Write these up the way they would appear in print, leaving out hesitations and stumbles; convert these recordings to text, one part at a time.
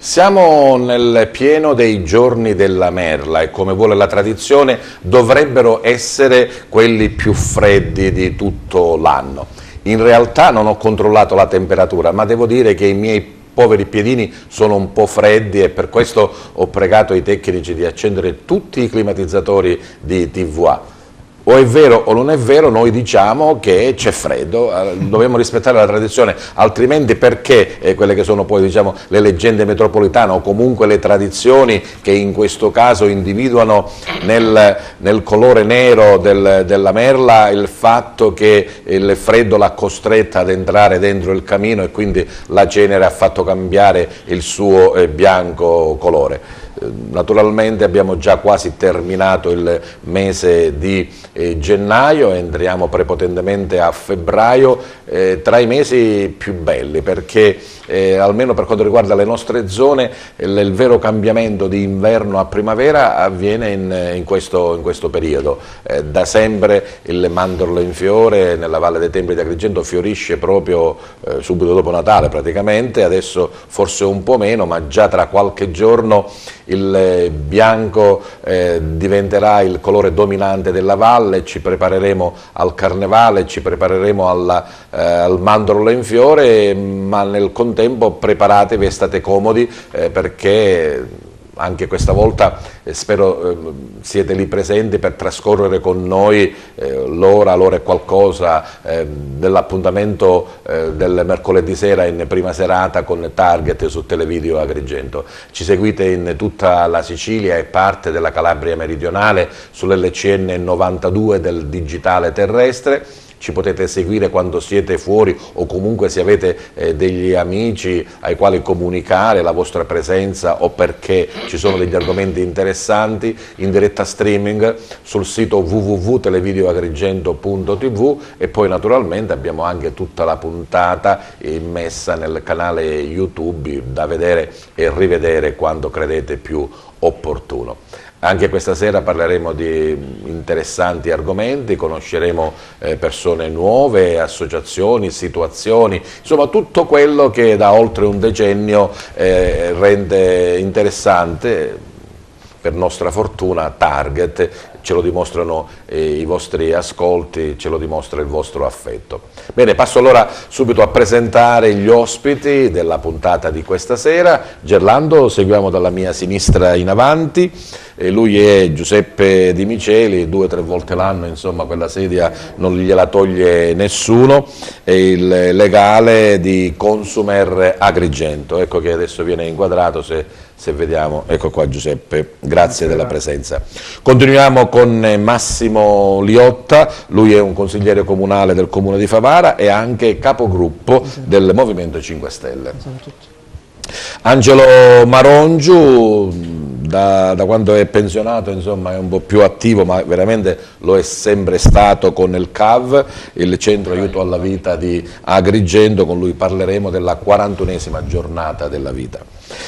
Siamo nel pieno dei giorni della merla e, come vuole la tradizione, dovrebbero essere quelli più freddi di tutto l'anno. In realtà non ho controllato la temperatura, ma devo dire che i miei poveri piedini sono un po' freddi e per questo ho pregato i tecnici di accendere tutti i climatizzatori di TVA. O è vero o non è vero, noi diciamo che c'è freddo, dobbiamo rispettare la tradizione, altrimenti perché quelle che sono poi, diciamo, le leggende metropolitane o comunque le tradizioni che in questo caso individuano nel colore nero della merla il fatto che il freddo l'ha costretta ad entrare dentro il camino e quindi la cenere ha fatto cambiare il suo bianco colore. Naturalmente abbiamo già quasi terminato il mese di gennaio, entriamo prepotentemente a febbraio, tra i mesi più belli perché almeno per quanto riguarda le nostre zone il vero cambiamento di inverno a primavera avviene in questo periodo. Da sempre il mandorlo in fiore nella Valle dei Templi di Agrigento fiorisce proprio subito dopo Natale praticamente, adesso forse un po' meno, ma già tra qualche giorno il bianco diventerà il colore dominante della valle, ci prepareremo al carnevale, ci prepareremo al mandorlo in fiore, ma nel contempo preparatevi e state comodi perché anche questa volta spero siete lì presenti per trascorrere con noi l'ora e qualcosa dell'appuntamento del mercoledì sera in prima serata con Target su Televideo Agrigento. Ci seguite in tutta la Sicilia e parte della Calabria meridionale sull'LCN 92 del digitale terrestre. Ci potete seguire quando siete fuori o comunque se avete degli amici ai quali comunicare la vostra presenza o perché ci sono degli argomenti interessanti in diretta streaming sul sito www.televideoagrigento.tv e poi naturalmente abbiamo anche tutta la puntata immessa nel canale YouTube da vedere e rivedere quando credete più opportuno. Anche questa sera parleremo di interessanti argomenti, conosceremo persone nuove, associazioni, situazioni, insomma tutto quello che da oltre un decennio rende interessante, per nostra fortuna, Target, ce lo dimostrano i vostri ascolti, ce lo dimostra il vostro affetto. Bene, passo allora subito a presentare gli ospiti della puntata di questa sera. Gerlando, seguiamo dalla mia sinistra in avanti. Lui è Giuseppe Di Miceli, 2 o 3 volte l'anno, insomma quella sedia non gliela toglie nessuno, è il legale di Consumer Agrigento, ecco che adesso viene inquadrato se vediamo, ecco qua Giuseppe, grazie della presenza. Continuiamo con Massimo Liotta, lui è un consigliere comunale del comune di Favara e anche capogruppo del Movimento 5 Stelle. Angelo Marongiu, da quando è pensionato insomma è un po' più attivo, ma veramente lo è sempre stato con il CAV, il Centro Aiuto alla Vita di Agrigento. Con lui parleremo della 41esima giornata della vita.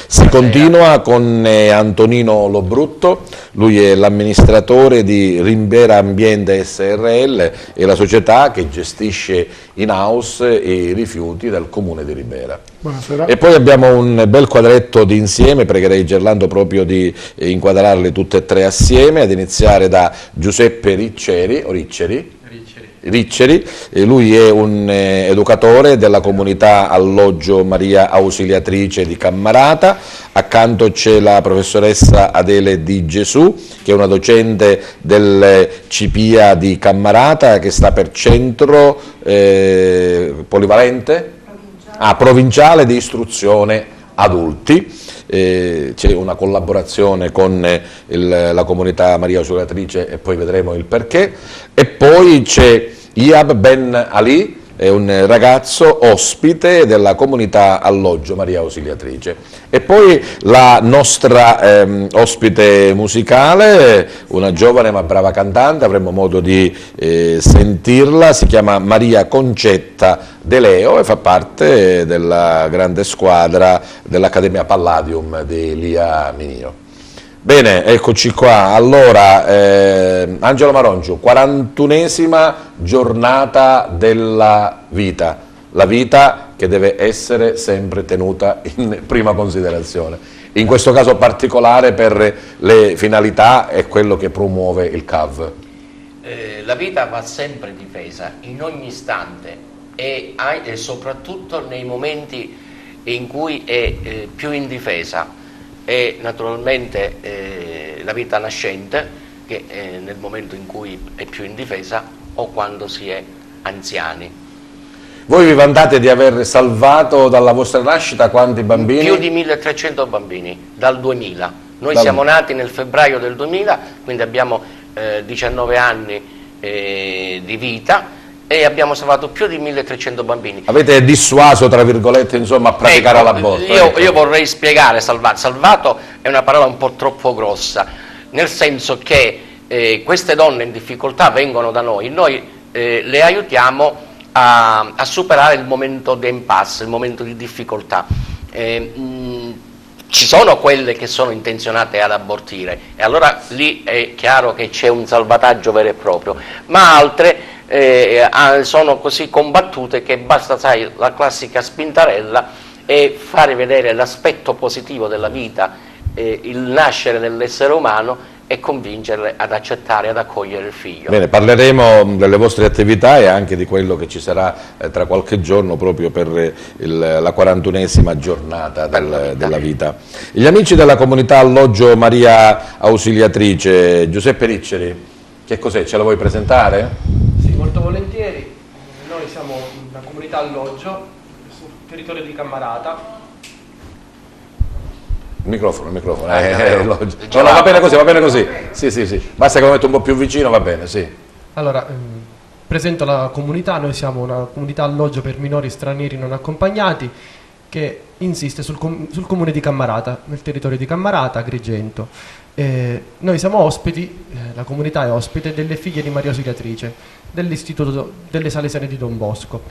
Si continua con Antonino Lobrutto, lui è l'amministratore di Rimbera Ambiente SRL e la società che gestisce in house i rifiuti del comune di Ribera. Buonasera. E poi abbiamo un bel quadretto di insieme, pregherei Gerlando proprio di inquadrarli tutte e tre assieme, ad iniziare da Giuseppe Riccieri, lui è un educatore della comunità Alloggio Maria Ausiliatrice di Cammarata, accanto c'è la professoressa Adele Di Gesù che è una docente del CIPIA di Cammarata che sta per centro polivalente? Provinciale di istruzione adulti. C'è una collaborazione con la comunità Maria Ausiliatrice e poi vedremo il perché, e poi c'è Iab Ben Ali, è un ragazzo ospite della comunità Alloggio Maria Ausiliatrice, e poi la nostra ospite musicale, una giovane ma brava cantante, avremo modo di sentirla, si chiama Maria Concetta De Leo e fa parte della grande squadra dell'Accademia Palladium di Lia Minio. Bene, eccoci qua. Allora, Angelo Marongiu, 41esima giornata della vita. La vita che deve essere sempre tenuta in prima considerazione. In questo caso particolare per le finalità e quello che promuove il CAV. La vita va sempre difesa in ogni istante e soprattutto nei momenti in cui è più indifesa, e naturalmente la vita nascente, che nel momento in cui è più indifesa o quando si è anziani. Voi vi vantate di aver salvato dalla vostra nascita quanti bambini? Più di 1300 bambini dal 2000. Noi siamo nati nel febbraio del 2000, quindi abbiamo 19 anni di vita e abbiamo salvato più di 1300 bambini. Avete dissuaso, tra virgolette, insomma, a praticare l'aborto. Io vorrei spiegare salvato. Salvato è una parola un po' troppo grossa, nel senso che queste donne in difficoltà vengono da noi le aiutiamo a superare il momento di impasse, il momento di difficoltà. Ci sono quelle che sono intenzionate ad abortire e allora lì è chiaro che c'è un salvataggio vero e proprio, ma altre sono così combattute che basta, sai, la classica spintarella e fare vedere l'aspetto positivo della vita, il nascere dell'essere umano, e convincerle ad accettare, ad accogliere il figlio. Bene, parleremo delle vostre attività e anche di quello che ci sarà tra qualche giorno proprio per la 41esima giornata della vita. Gli amici della comunità Alloggio Maria Ausiliatrice, Giuseppe Ricceri, che cos'è? Ce la vuoi presentare? Sì, molto volentieri. Noi siamo una comunità Alloggio sul territorio di Cammarata. Il microfono. No, va bene così. Sì. Basta che lo metto un po' più vicino, va bene, sì. Allora, presento la comunità. Noi siamo una comunità alloggio per minori stranieri non accompagnati che insiste sul comune di Cammarata, nel territorio di Cammarata, Agrigento. Noi siamo ospiti, la comunità è ospite delle figlie di Maria Ausiliatrice dell'Istituto delle Salesiane di Don Bosco.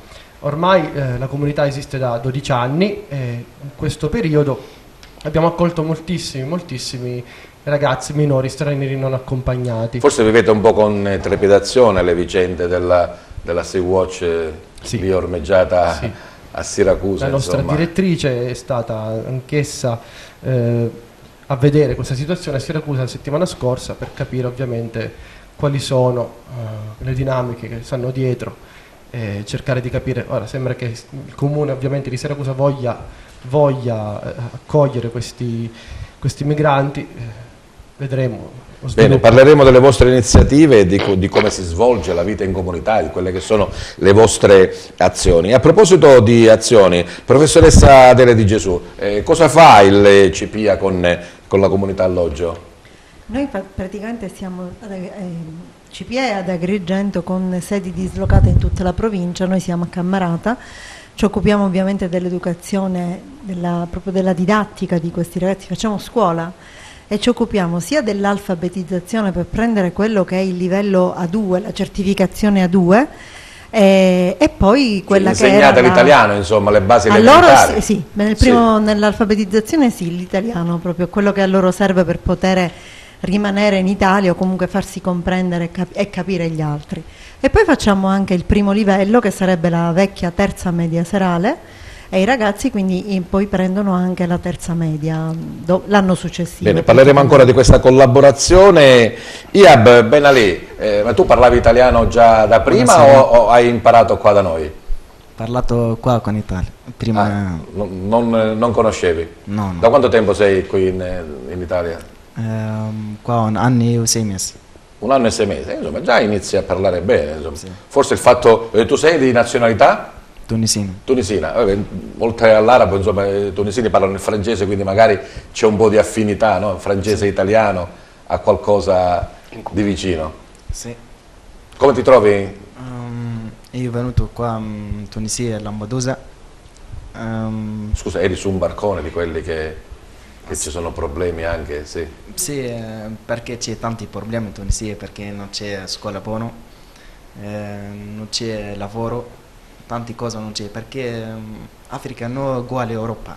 Ormai la comunità esiste da 12 anni e in questo periodo abbiamo accolto moltissimi ragazzi minori stranieri non accompagnati. Forse vivete un po' con trepidazione le vicende della Sea-Watch lì ormeggiata sì. A Siracusa. La nostra direttrice è stata anch'essa a vedere questa situazione a Siracusa la settimana scorsa per capire ovviamente quali sono le dinamiche che stanno dietro e cercare di capire. Ora sembra che il comune ovviamente di Siracusa voglia accogliere questi migranti, vedremo. Bene, parleremo delle vostre iniziative e di come si svolge la vita in comunità, di quelle che sono le vostre azioni. A proposito di azioni, professoressa Adele Di Gesù, cosa fa il CPIA con la comunità Alloggio? Noi praticamente siamo CPIA ad Agrigento con sedi dislocate in tutta la provincia, noi siamo a Cammarata. Ci occupiamo ovviamente dell'educazione, proprio della didattica di questi ragazzi, facciamo scuola e ci occupiamo sia dell'alfabetizzazione per prendere quello che è il livello A2, la certificazione A2 e poi quella che era l'italiano, insomma, le basi elementari. Loro sì, nell'alfabetizzazione sì, l'italiano proprio quello che a loro serve per poter rimanere in Italia o comunque farsi comprendere e capire gli altri. E poi facciamo anche il primo livello che sarebbe la vecchia terza media serale e i ragazzi quindi poi prendono anche la terza media l'anno successivo. Bene, parleremo ancora di questa collaborazione. Iab Ben Ali, ma tu parlavi italiano già da prima o hai imparato qua da noi? Ho parlato qua con Italia. Prima non conoscevi? No. Da quanto tempo sei qui in Italia? Qua 1 anno e 6 mesi. 1 anno e 6 mesi, insomma già inizi a parlare bene, insomma. Sì. Forse il fatto, tu sei di nazionalità? Tunisina. Oltre all'arabo, insomma, i tunisini parlano il francese, quindi magari c'è un po' di affinità, no? Francese-italiano, a qualcosa di vicino. Sì. Come ti trovi? Io venuto qua in Tunisia, a Lampedusa. Scusa, eri su un barcone di quelli che ci sono problemi anche, sì? Sì, perché c'è tanti problemi in Tunisia, perché non c'è scuola buona, non c'è lavoro, tante cose non c'è, perché Africa non è uguale all'Europa.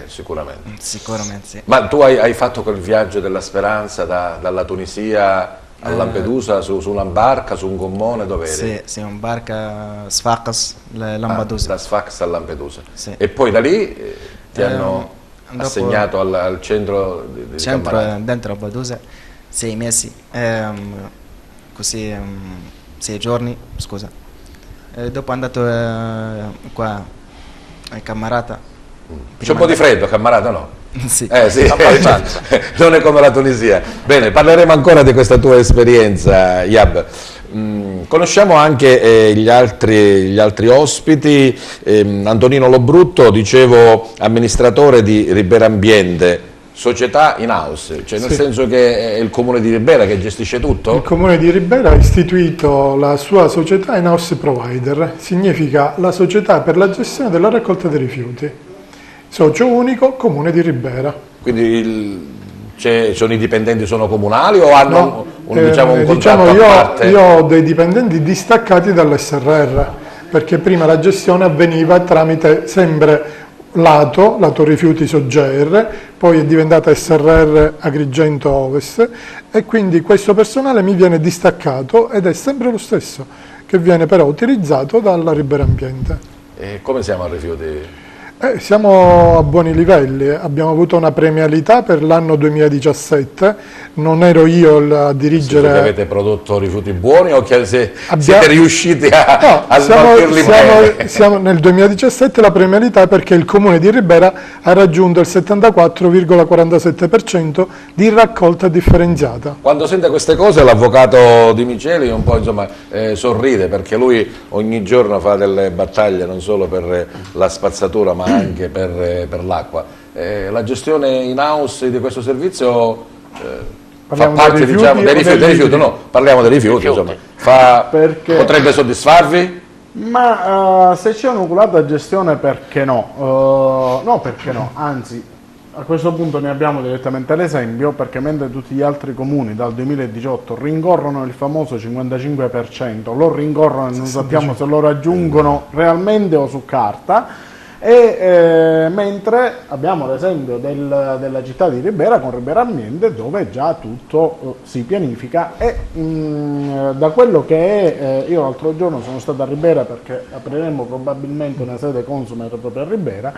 Sicuramente. Sicuramente sì. Ma tu hai fatto quel viaggio della speranza dalla Tunisia A Lampedusa, su una barca, su un gommone, dove eri? Sì, una barca Sfax, Lampedusa. Da Sfax a Lampedusa. Sì. E poi da lì ti hanno dopo assegnato al centro di Cammarata. Dentro Lampedusa, 6 mesi, così 6 giorni, scusa. Dopo è andato qua a Cammarata. C'è un po' di freddo a Cammarata, no? Sì. Sì. Abbastanza. Non è come la Tunisia. Bene, parleremo ancora di questa tua esperienza, Yab. Conosciamo anche gli altri ospiti. Antonino Lobrutto, dicevo, amministratore di Ribera Ambiente, società in house, cioè nel senso che è il comune di Ribera che gestisce tutto? Il comune di Ribera ha istituito la sua società in house provider, significa la società per la gestione della raccolta dei rifiuti. Socio unico, comune di Ribera. Quindi sono i dipendenti sono comunali o hanno un contratto a io, parte? Io ho dei dipendenti distaccati dall'SRR, perché prima la gestione avveniva tramite sempre lato rifiuti SOGER, poi è diventata SRR Agrigento Ovest e quindi questo personale mi viene distaccato ed è sempre lo stesso, che viene però utilizzato dalla Ribera Ambiente. E come siamo a rifiuti? Siamo a buoni livelli, abbiamo avuto una premialità per l'anno 2017, non ero io a dirigere... Che avete prodotto rifiuti buoni o che siete riusciti a smaltirli bene? Nel 2017 la premialità perché il comune di Ribera ha raggiunto il 74,47% di raccolta differenziata. Quando sente queste cose l'avvocato Di Miceli un po' sorride, perché lui ogni giorno fa delle battaglie non solo per la spazzatura ma anche per l'acqua. La gestione in house di questo servizio fa parte dei rifiuti, no, parliamo dei rifiuti. Insomma, potrebbe soddisfarvi? Ma se c'è un'oculata gestione, perché no? No, perché no, anzi a questo punto ne abbiamo direttamente l'esempio, perché mentre tutti gli altri comuni dal 2018 rincorrono il famoso 55%, lo rincorrono e non sappiamo se lo raggiungono realmente o su carta. Mentre abbiamo l'esempio della città di Ribera con Ribera Ambiente, dove già tutto si pianifica e da quello che è, io l'altro giorno sono stato a Ribera perché apriremo probabilmente una sede Consumer proprio a Ribera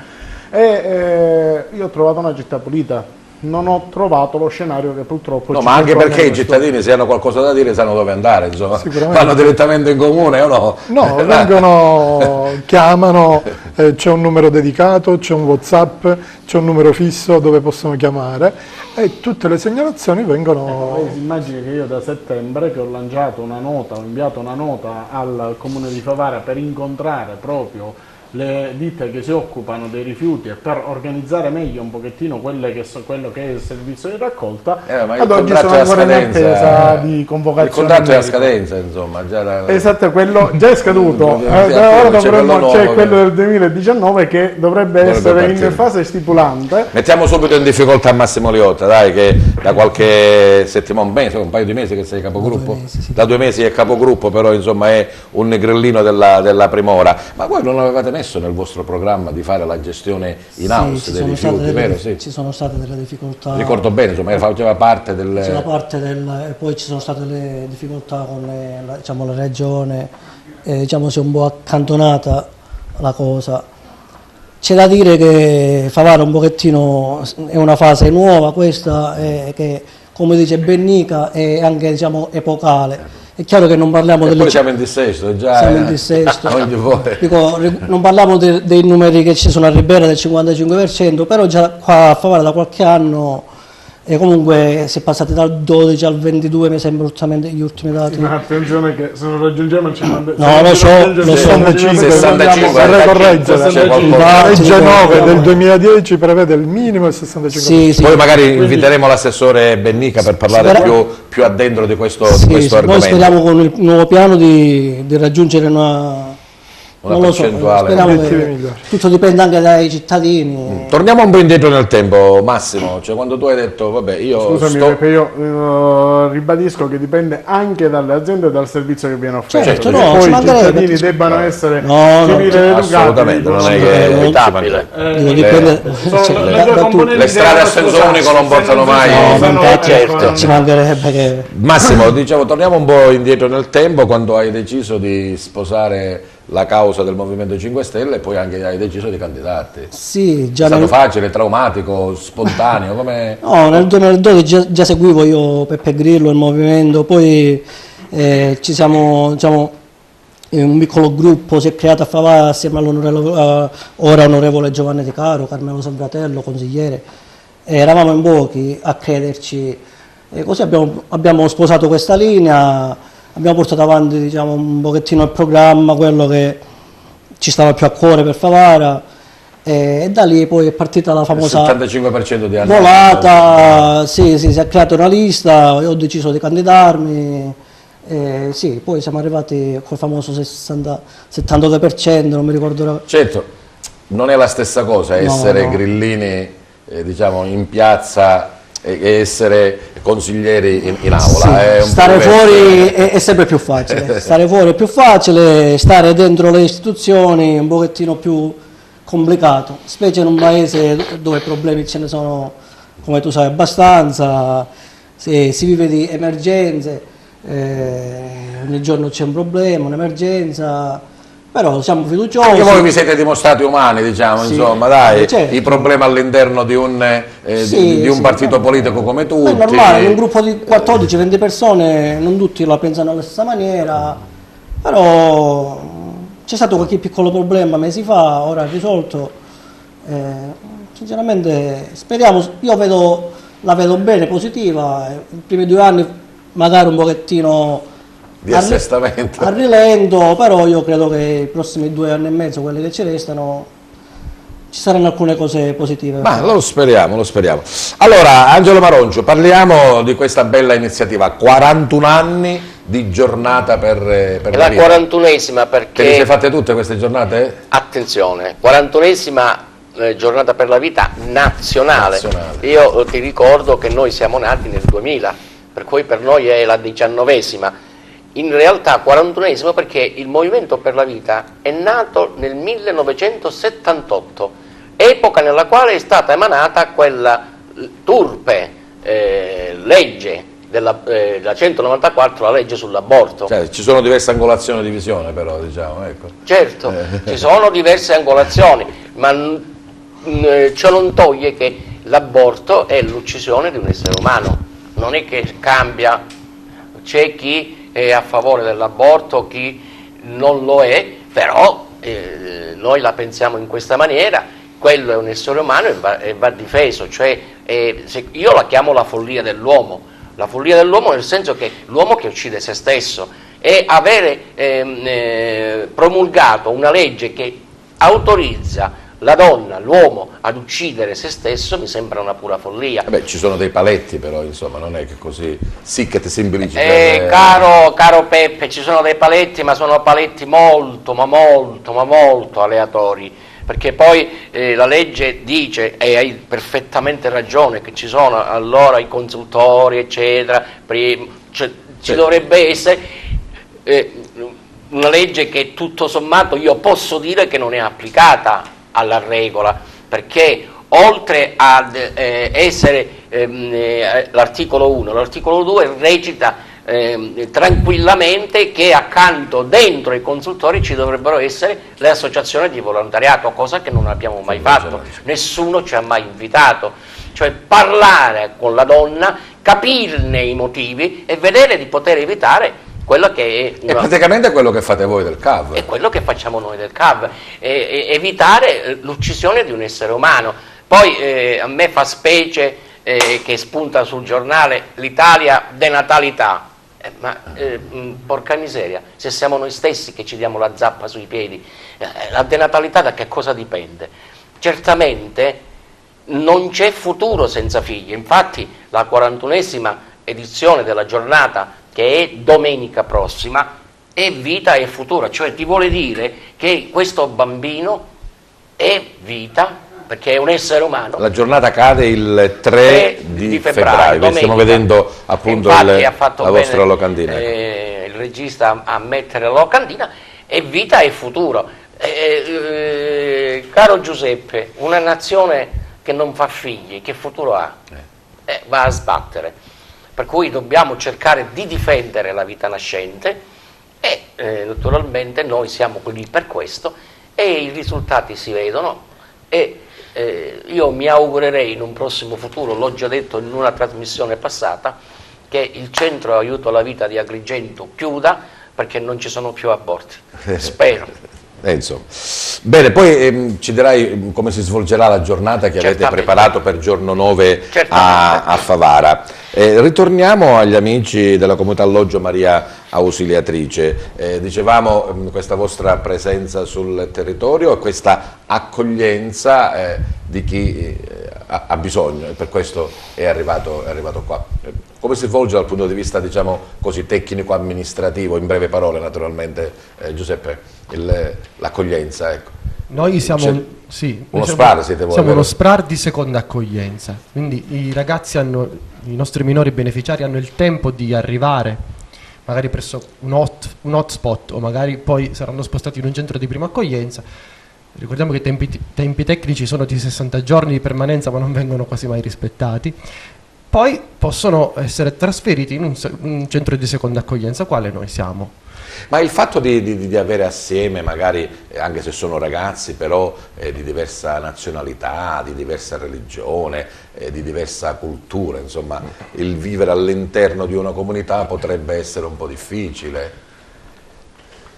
e io ho trovato una città pulita. Non ho trovato lo scenario che purtroppo no, ma anche perché i cittadini, se hanno qualcosa da dire, sanno dove andare, insomma, vanno direttamente in comune o no? No, vengono, chiamano, c'è un numero dedicato, c'è un WhatsApp, c'è un numero fisso dove possono chiamare e tutte le segnalazioni vengono... Lei si immagini che io da settembre che ho lanciato una nota, ho inviato una nota al comune di Favara per incontrare proprio le ditte che si occupano dei rifiuti e per organizzare meglio un pochettino quello che è il servizio di raccolta, ma ad oggi sono ancora in attesa di convocazione. Il contratto è a scadenza, insomma. Esatto, quello già è scaduto. Ora c'è quello del 2019 che dovrebbe essere partire in fase stipulante. Mettiamo subito in difficoltà Massimo Liotta, dai, che da qualche settimana, un paio di mesi che sei capogruppo. 2 mesi, sì. Da 2 mesi è capogruppo, però insomma è un negrellino della Primora. Ma voi non avevate messo nel vostro programma di fare la gestione in house dei rifiuti, vero? Sì. Ci sono state delle difficoltà. Ricordo bene, insomma, faceva parte del... e poi ci sono state le difficoltà con la regione, si è un po' accantonata la cosa. C'è da dire che Favara un pochettino è una fase nuova questa, che come dice Bennica è anche epocale. È chiaro che non parliamo poi siamo in dissesto, già. Siamo in dissesto. Dico, non parliamo dei numeri che ci sono a Ribera del 55%, però già qua a Favara da qualche anno e comunque si è passati dal 12 al 22, mi sembra gli ultimi dati. Ma attenzione che se non raggiungiamo il 50%, no, lo so, 65, la legge 9 del 2010 prevede il minimo il 65%. Sì. Poi magari inviteremo l'assessore Bennica per parlare più addentro di questo argomento. Noi speriamo con il nuovo piano di raggiungere una Non lo so, speriamo Obiettivi migliori. che tutto dipende anche dai cittadini. Torniamo un po' indietro nel tempo, Massimo, cioè quando tu hai detto, vabbè, io Scusami, perché io ribadisco che dipende anche dalle aziende e dal servizio che viene offerto. Certo, Perché no, poi ci i mancherebbe. cittadini debbano essere No, civili ed educati. assolutamente, non è che non- Inevitabile. Dico, dipende, sono cioè, le da due tutto. componenti Le strade a senso devono unico non sposarsi, portano se mai- non si No, sposano, certo. ci mancherebbe che... Massimo, diciamo, torniamo un po' indietro nel tempo quando hai deciso di sposare la causa del Movimento 5 Stelle e poi anche hai deciso di candidarti. Sì, È già stato nel, facile, traumatico, spontaneo, come... no, nel 2012 già seguivo io Peppe Grillo, il movimento, poi ci siamo, diciamo, un piccolo gruppo si è creato a Favara assieme all'onorevole, ora onorevole Giovanni De Caro, Carmelo Sombratello, consigliere, eravamo in pochi a crederci, e così abbiamo sposato questa linea, abbiamo portato avanti, diciamo, un pochettino il programma, quello che ci stava più a cuore per Favara, e da lì poi è partita la Il famosa 75% di anni. volata, sì, si è creata una lista, io ho deciso di candidarmi, sì, poi siamo arrivati col famoso 72%, non mi ricordo. Certo, non è la stessa cosa No, essere no. grillini, diciamo, in piazza e essere consiglieri in aula. Sì, È un stare po' diverso. fuori è sempre più facile, stare fuori è più facile, stare dentro le istituzioni è un pochettino più complicato, specie in un paese dove problemi ce ne sono, come tu sai, abbastanza, si vive di emergenze, ogni giorno c'è un problema, un'emergenza, però siamo fiduciosi. Anche voi vi siete dimostrati umani, diciamo, Sì, insomma, dai, certo. i problemi all'interno di un, Sì, di un sì, partito politico come tutti. È normale, in un gruppo di 14-20 persone non tutti la pensano alla stessa maniera, però c'è stato qualche piccolo problema mesi fa, ora è risolto. Sinceramente speriamo, io la vedo bene, positiva, i primi 2 anni magari un pochettino Di assestamento. a rilento, però io credo che i prossimi 2 anni e mezzo, quelli che ci restano, ci saranno alcune cose positive. Ma lo speriamo, lo speriamo. Allora, Angelo Maroncio, parliamo di questa bella iniziativa, 41 anni di giornata per È la la vita. 41esima Te le perché, sei fatte tutte queste giornate? attenzione, 41esima giornata per la vita nazionale. Nazionale. Io ti ricordo che noi siamo nati nel 2000, per cui per noi è la 19esima. In realtà 41esima perché il Movimento per la Vita è nato nel 1978, epoca nella quale è stata emanata quella turpe legge della 194, la legge sull'aborto. Cioè, ci sono diverse angolazioni di visione però, diciamo, ecco. Certo, ci sono diverse angolazioni, ma ciò non toglie che l'aborto è l'uccisione di un essere umano, non è che cambia, c'è chi è a favore dell'aborto, chi non lo è, però noi la pensiamo in questa maniera, quello è un essere umano e va difeso, cioè io la chiamo la follia dell'uomo nel senso che l'uomo che uccide se stesso, e avere promulgato una legge che autorizza la donna, l'uomo ad uccidere se stesso mi sembra una pura follia. Vabbè, ci sono dei paletti però, insomma, non è che così sic semplici. Caro Peppe, ci sono dei paletti, ma sono paletti molto aleatori, perché poi la legge dice, e hai perfettamente ragione, che ci sono allora i consultori, eccetera, ci dovrebbe essere una legge che tutto sommato io posso dire che non è applicata alla regola, perché oltre ad essere l'articolo 1, l'articolo 2 recita tranquillamente che accanto dentro i consultori ci dovrebbero essere le associazioni di volontariato, cosa che non abbiamo mai fatto, nessuno ci ha mai invitato, cioè parlare con la donna, capirne i motivi e vedere di poter evitare quello che È praticamente quello che fate voi del CAV. è quello che facciamo noi del CAV, evitare l'uccisione di un essere umano. Poi a me fa specie che spunta sul giornale l'Italia denatalità, porca miseria, se siamo noi stessi che ci diamo la zappa sui piedi, la denatalità da che cosa dipende? Certamente non c'è futuro senza figli, infatti la 41esima edizione della giornata, che è domenica prossima, è vita e futuro, cioè ti vuole dire che questo bambino è vita, perché è un essere umano. La giornata cade il 3 di febbraio, stiamo vedendo appunto ha fatto la vostra locandina. Il regista a mettere la locandina, è vita e futuro. Caro Giuseppe, una nazione che non fa figli, che futuro ha? Va a sbattere. Per cui dobbiamo cercare di difendere la vita nascente e naturalmente noi siamo qui per questo e i risultati si vedono e io mi augurerei in un prossimo futuro, l'ho già detto in una trasmissione passata, che il centro aiuto alla vita di Agrigento chiuda perché non ci sono più aborti. Spero. Insomma. Bene, poi ci dirai come si svolgerà la giornata che avete preparato per giorno 9 a Favara. Ritorniamo agli amici della comunità alloggio Maria Ausiliatrice. Dicevamo questa vostra presenza sul territorio e questa accoglienza di chi ha bisogno e per questo è arrivato qua. Come si svolge dal punto di vista, diciamo così, tecnico-amministrativo, in breve parole naturalmente, Giuseppe, l'accoglienza? Ecco. Noi siamo uno SPRAR, siete voi? Siamo uno SPRAR di seconda accoglienza, quindi i ragazzi i nostri minori beneficiari hanno il tempo di arrivare magari presso un hotspot o magari poi saranno spostati in un centro di prima accoglienza. Ricordiamo che i tempi tecnici sono di 60 giorni di permanenza, ma non vengono quasi mai rispettati. Poi possono essere trasferiti in un centro di seconda accoglienza, quale noi siamo. Ma il fatto di avere assieme, magari anche se sono ragazzi, però di diversa nazionalità, di diversa religione, di diversa cultura, insomma, il vivere all'interno di una comunità potrebbe essere un po' difficile.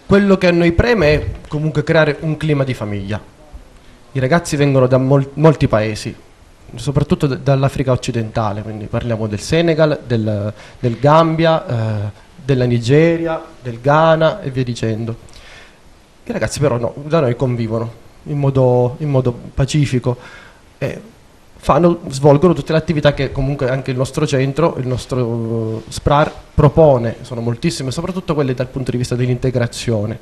Quello che a noi preme è comunque creare un clima di famiglia. I ragazzi vengono da molti paesi, soprattutto dall'Africa occidentale, quindi parliamo del Senegal, del Gambia, della Nigeria, del Ghana e via dicendo. I ragazzi però da noi convivono in modo pacifico e svolgono tutte le attività che comunque anche il nostro centro, il nostro SPRAR propone, sono moltissime, soprattutto quelle dal punto di vista dell'integrazione.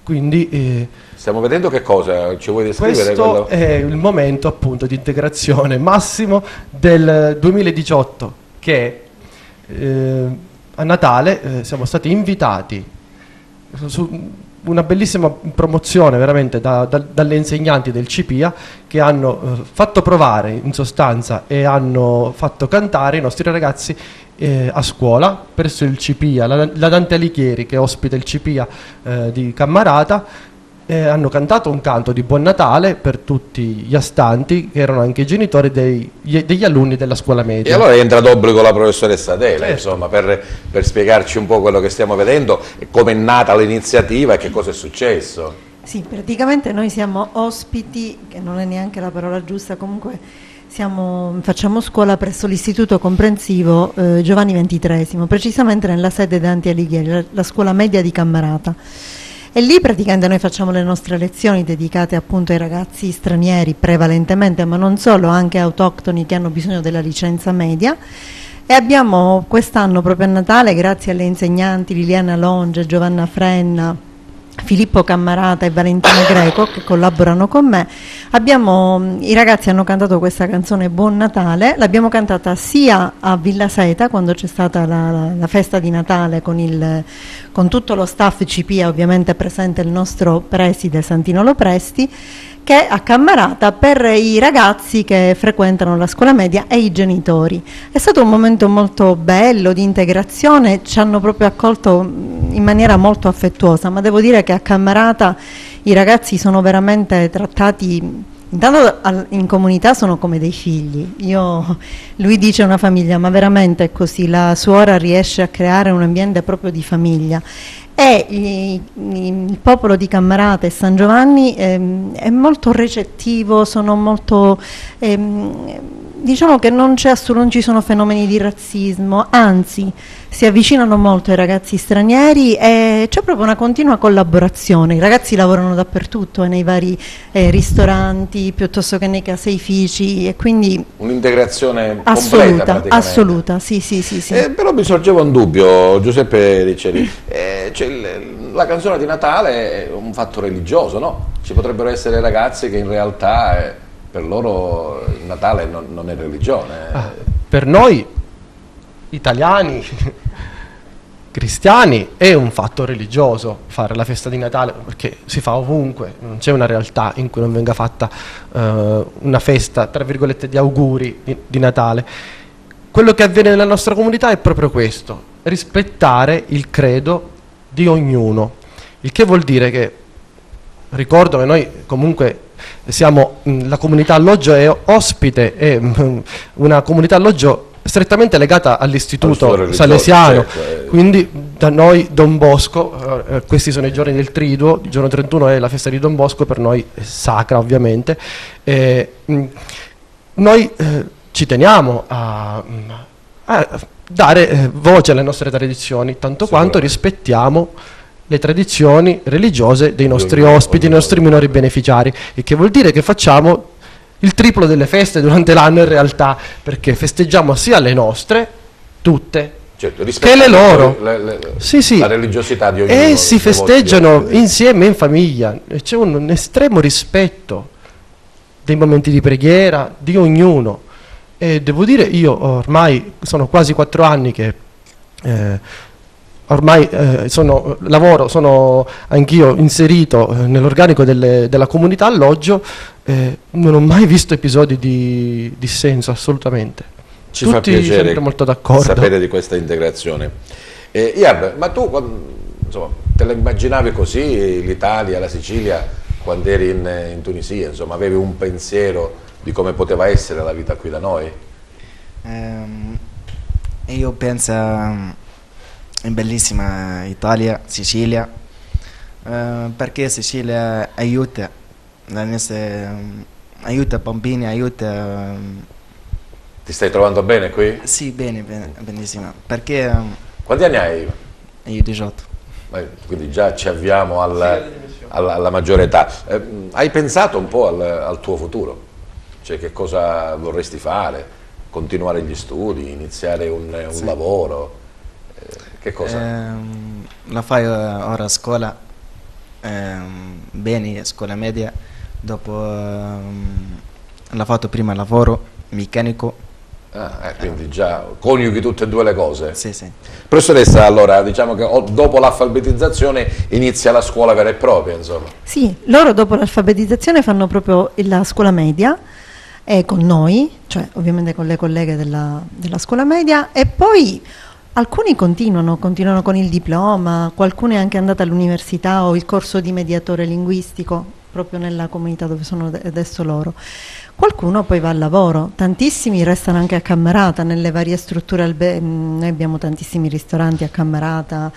Quindi stiamo vedendo che cosa ci vuoi descrivere? Questo è il momento appunto di integrazione massimo del 2018 che a Natale siamo stati invitati su una bellissima promozione veramente dalle insegnanti del CPIA che hanno fatto provare in sostanza e hanno fatto cantare i nostri ragazzi a scuola presso il CPIA, la Dante Alighieri che ospita il CPIA di Cammarata. Hanno cantato un canto di Buon Natale per tutti gli astanti che erano anche i genitori degli alunni della scuola media. E allora entra d'obbligo la professoressa Adele, insomma, per spiegarci un po' quello che stiamo vedendo, come è nata l'iniziativa e che cosa è successo. Sì, praticamente noi siamo ospiti, che non è neanche la parola giusta, comunque facciamo scuola presso l'istituto comprensivo Giovanni XXIII, precisamente nella sede Dante Alighieri, la scuola media di Cammarata. E lì praticamente noi facciamo le nostre lezioni dedicate appunto ai ragazzi stranieri prevalentemente, ma non solo, anche autoctoni che hanno bisogno della licenza media. E abbiamo quest'anno proprio a Natale, grazie alle insegnanti Liliana Longe, Giovanna Frenna, Filippo Cammarata e Valentina Greco che collaborano con me, i ragazzi hanno cantato questa canzone Buon Natale, l'abbiamo cantata sia a Villa Seta quando c'è stata la festa di Natale con tutto lo staff CPIA, ovviamente presente il nostro preside Santino Lopresti, che a Cammarata per i ragazzi che frequentano la scuola media e i genitori. È stato un momento molto bello di integrazione, ci hanno proprio accolto in maniera molto affettuosa, ma devo dire che a Cammarata i ragazzi sono veramente trattati, intanto in comunità sono come dei figli. Lui dice una famiglia, ma veramente è così, la suora riesce a creare un ambiente proprio di famiglia. E il popolo di Cammarata e San Giovanni è molto recettivo, sono molto diciamo che non ci sono fenomeni di razzismo, anzi si avvicinano molto ai ragazzi stranieri e c'è proprio una continua collaborazione. I ragazzi lavorano dappertutto, nei vari ristoranti piuttosto che nei caseifici e quindi un'integrazione assoluta, sì. Però mi sorgeva un dubbio, Giuseppe Riccieri. cioè, la canzone di Natale è un fatto religioso, no? Ci potrebbero essere ragazzi che in realtà per loro il Natale non è religione. Per noi italiani, cristiani, è un fatto religioso fare la festa di Natale, perché si fa ovunque, non c'è una realtà in cui non venga fatta una festa, tra virgolette, di auguri di Natale. Quello che avviene nella nostra comunità è proprio questo: rispettare il credo di ognuno, il che vuol dire che, ricordo che noi comunque siamo, la comunità alloggio è ospite, è una comunità alloggio strettamente legata all'istituto salesiano, certo. Quindi da noi Don Bosco, questi sono i giorni del Triduo, il giorno 31 è la festa di Don Bosco, per noi è sacra ovviamente, noi ci teniamo a dare voce alle nostre tradizioni, tanto quanto rispettiamo le tradizioni religiose dei nostri ospiti, dei nostri minori beneficiari, il che vuol dire che facciamo il triplo delle feste durante l'anno in realtà, perché festeggiamo sia le nostre, tutte, certo, che le loro. Sì. La religiosità di ognuno. E si festeggiano insieme in famiglia, c'è un estremo rispetto dei momenti di preghiera di ognuno. E devo dire, io ormai sono quasi 4 anni che ormai sono anch'io inserito nell'organico della comunità alloggio, non ho mai visto episodi di dissenso, assolutamente. Ci Tutti fa piacere sempre molto d'accordo. sapere di questa integrazione. Iab, ma tu insomma, te la immaginavi così l'Italia, la Sicilia, quando eri in Tunisia? Insomma, avevi un pensiero di come poteva essere la vita qui da noi? Io penso è bellissima Italia, Sicilia, perché Sicilia aiuta bambini, aiuta... Ti stai trovando bene qui? Sì, benissimo, perché... Quanti anni hai? Io 18. Quindi già ci avviamo alla maggiore età. Hai pensato un po' al tuo futuro? Cioè, che cosa vorresti fare? Continuare gli studi, iniziare un lavoro? Che cosa? La fai ora a scuola, bene, scuola media, dopo l'ho fatto prima lavoro, meccanico. Quindi già coniughi tutte e due le cose? Sì. Professoressa, allora diciamo che dopo l'alfabetizzazione inizia la scuola vera e propria, insomma. Sì, loro dopo l'alfabetizzazione fanno proprio la scuola media, con noi, cioè ovviamente con le colleghe della scuola media, e poi alcuni continuano con il diploma, qualcuno è anche andata all'università o il corso di mediatore linguistico proprio nella comunità dove sono adesso loro. Qualcuno poi va al lavoro, tantissimi restano anche a Cammarata nelle varie strutture, noi abbiamo tantissimi ristoranti a Cammarata,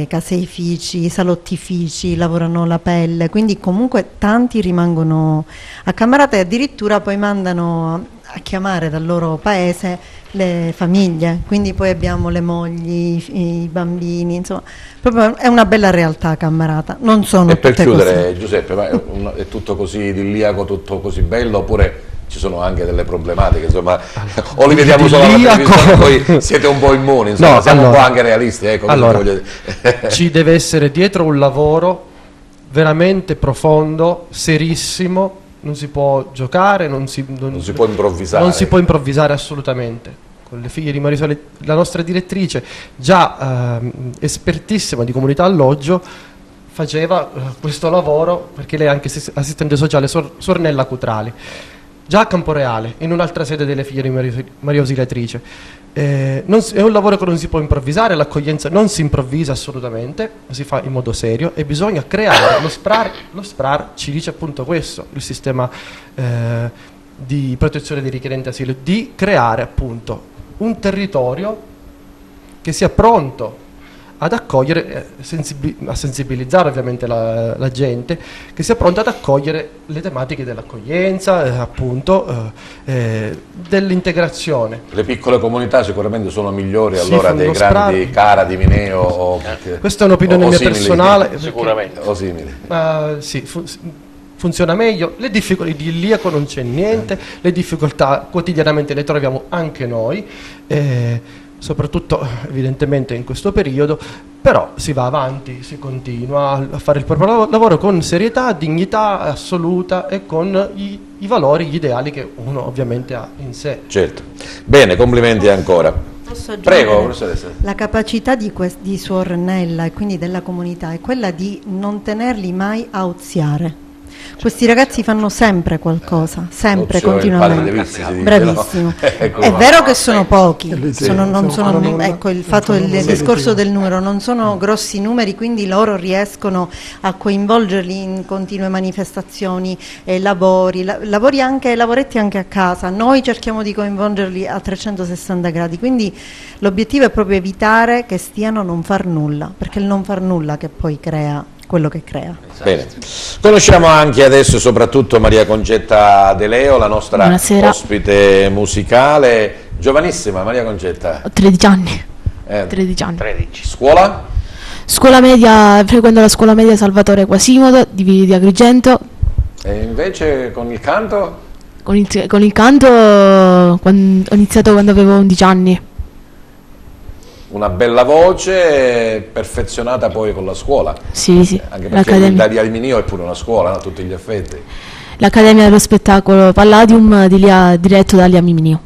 caseifici, salottifici, lavorano la pelle, quindi comunque tanti rimangono a Cammarata e addirittura poi mandano a chiamare dal loro paese le famiglie, quindi poi abbiamo le mogli, i bambini, insomma, proprio è una bella realtà Cammarata. Non sono e per chiudere, così. Giuseppe, ma è tutto così idilliaco, tutto così bello, oppure ci sono anche delle problematiche, insomma, o li vediamo solo alla televisione, poi siete un po' immuni, insomma, no, siamo allora, un po' anche realisti, ecco. Allora, ci deve essere dietro un lavoro veramente profondo, serissimo. Non si può giocare, non si può improvvisare. Non si può improvvisare assolutamente. Con le figlie di Marisole, la nostra direttrice, già espertissima di comunità alloggio, faceva questo lavoro, perché lei è anche assistente sociale, Suor Nella Cutrali, già a Camporeale, in un'altra sede delle figlie di Maria Ausiliatrice. È un lavoro che non si può improvvisare, l'accoglienza non si improvvisa assolutamente, si fa in modo serio e bisogna creare, lo SPRAR ci dice appunto questo, il sistema di protezione dei richiedenti asilo, di creare appunto un territorio che sia pronto ad accogliere, a sensibilizzare ovviamente la gente, che sia pronta ad accogliere le tematiche dell'accoglienza, appunto dell'integrazione. Le piccole comunità sicuramente sono migliori allora dei grandi Cara di Mineo o questa è un'opinione mia personale, sicuramente o simili. Sì, funziona meglio, le difficoltà di idilliaco non c'è niente, le difficoltà quotidianamente le troviamo anche noi, soprattutto evidentemente in questo periodo, però si va avanti, si continua a fare il proprio lavoro con serietà, dignità assoluta e con i valori, gli ideali che uno ovviamente ha in sé. Certo. Bene, complimenti ancora. Posso aggiungere? Prego, professoressa. La capacità di Suor Nella e quindi della comunità è quella di non tenerli mai a oziare. Questi ragazzi fanno sempre qualcosa, sempre, Ozio è il continuamente. padre dei vizi, si dice, Bravissimo. no? Ecco. È vero che sono pochi, Sì, ecco il fatto del discorso del numero, non sono grossi numeri, quindi loro riescono a coinvolgerli in continue manifestazioni, lavoretti anche a casa. Noi cerchiamo di coinvolgerli a 360 gradi, quindi l'obiettivo è proprio evitare che stiano a non far nulla, perché è il non far nulla che poi crea quello che crea. Bene. Conosciamo anche adesso soprattutto Maria Concetta De Leo, la nostra Buonasera. ospite musicale, giovanissima Maria Concetta. Ho 13 anni. 13 anni. 13. Scuola? Scuola media, frequento la scuola media Salvatore Quasimodo di Agrigento. E invece con il canto? Con il canto ho iniziato quando avevo 11 anni. Una bella voce, perfezionata poi con la scuola. Sì, sì. Anche perché il Dalia di Minio è pure una scuola, no? A tutti gli effetti. L'Accademia dello Spettacolo Palladium diretto da Lia Miminio.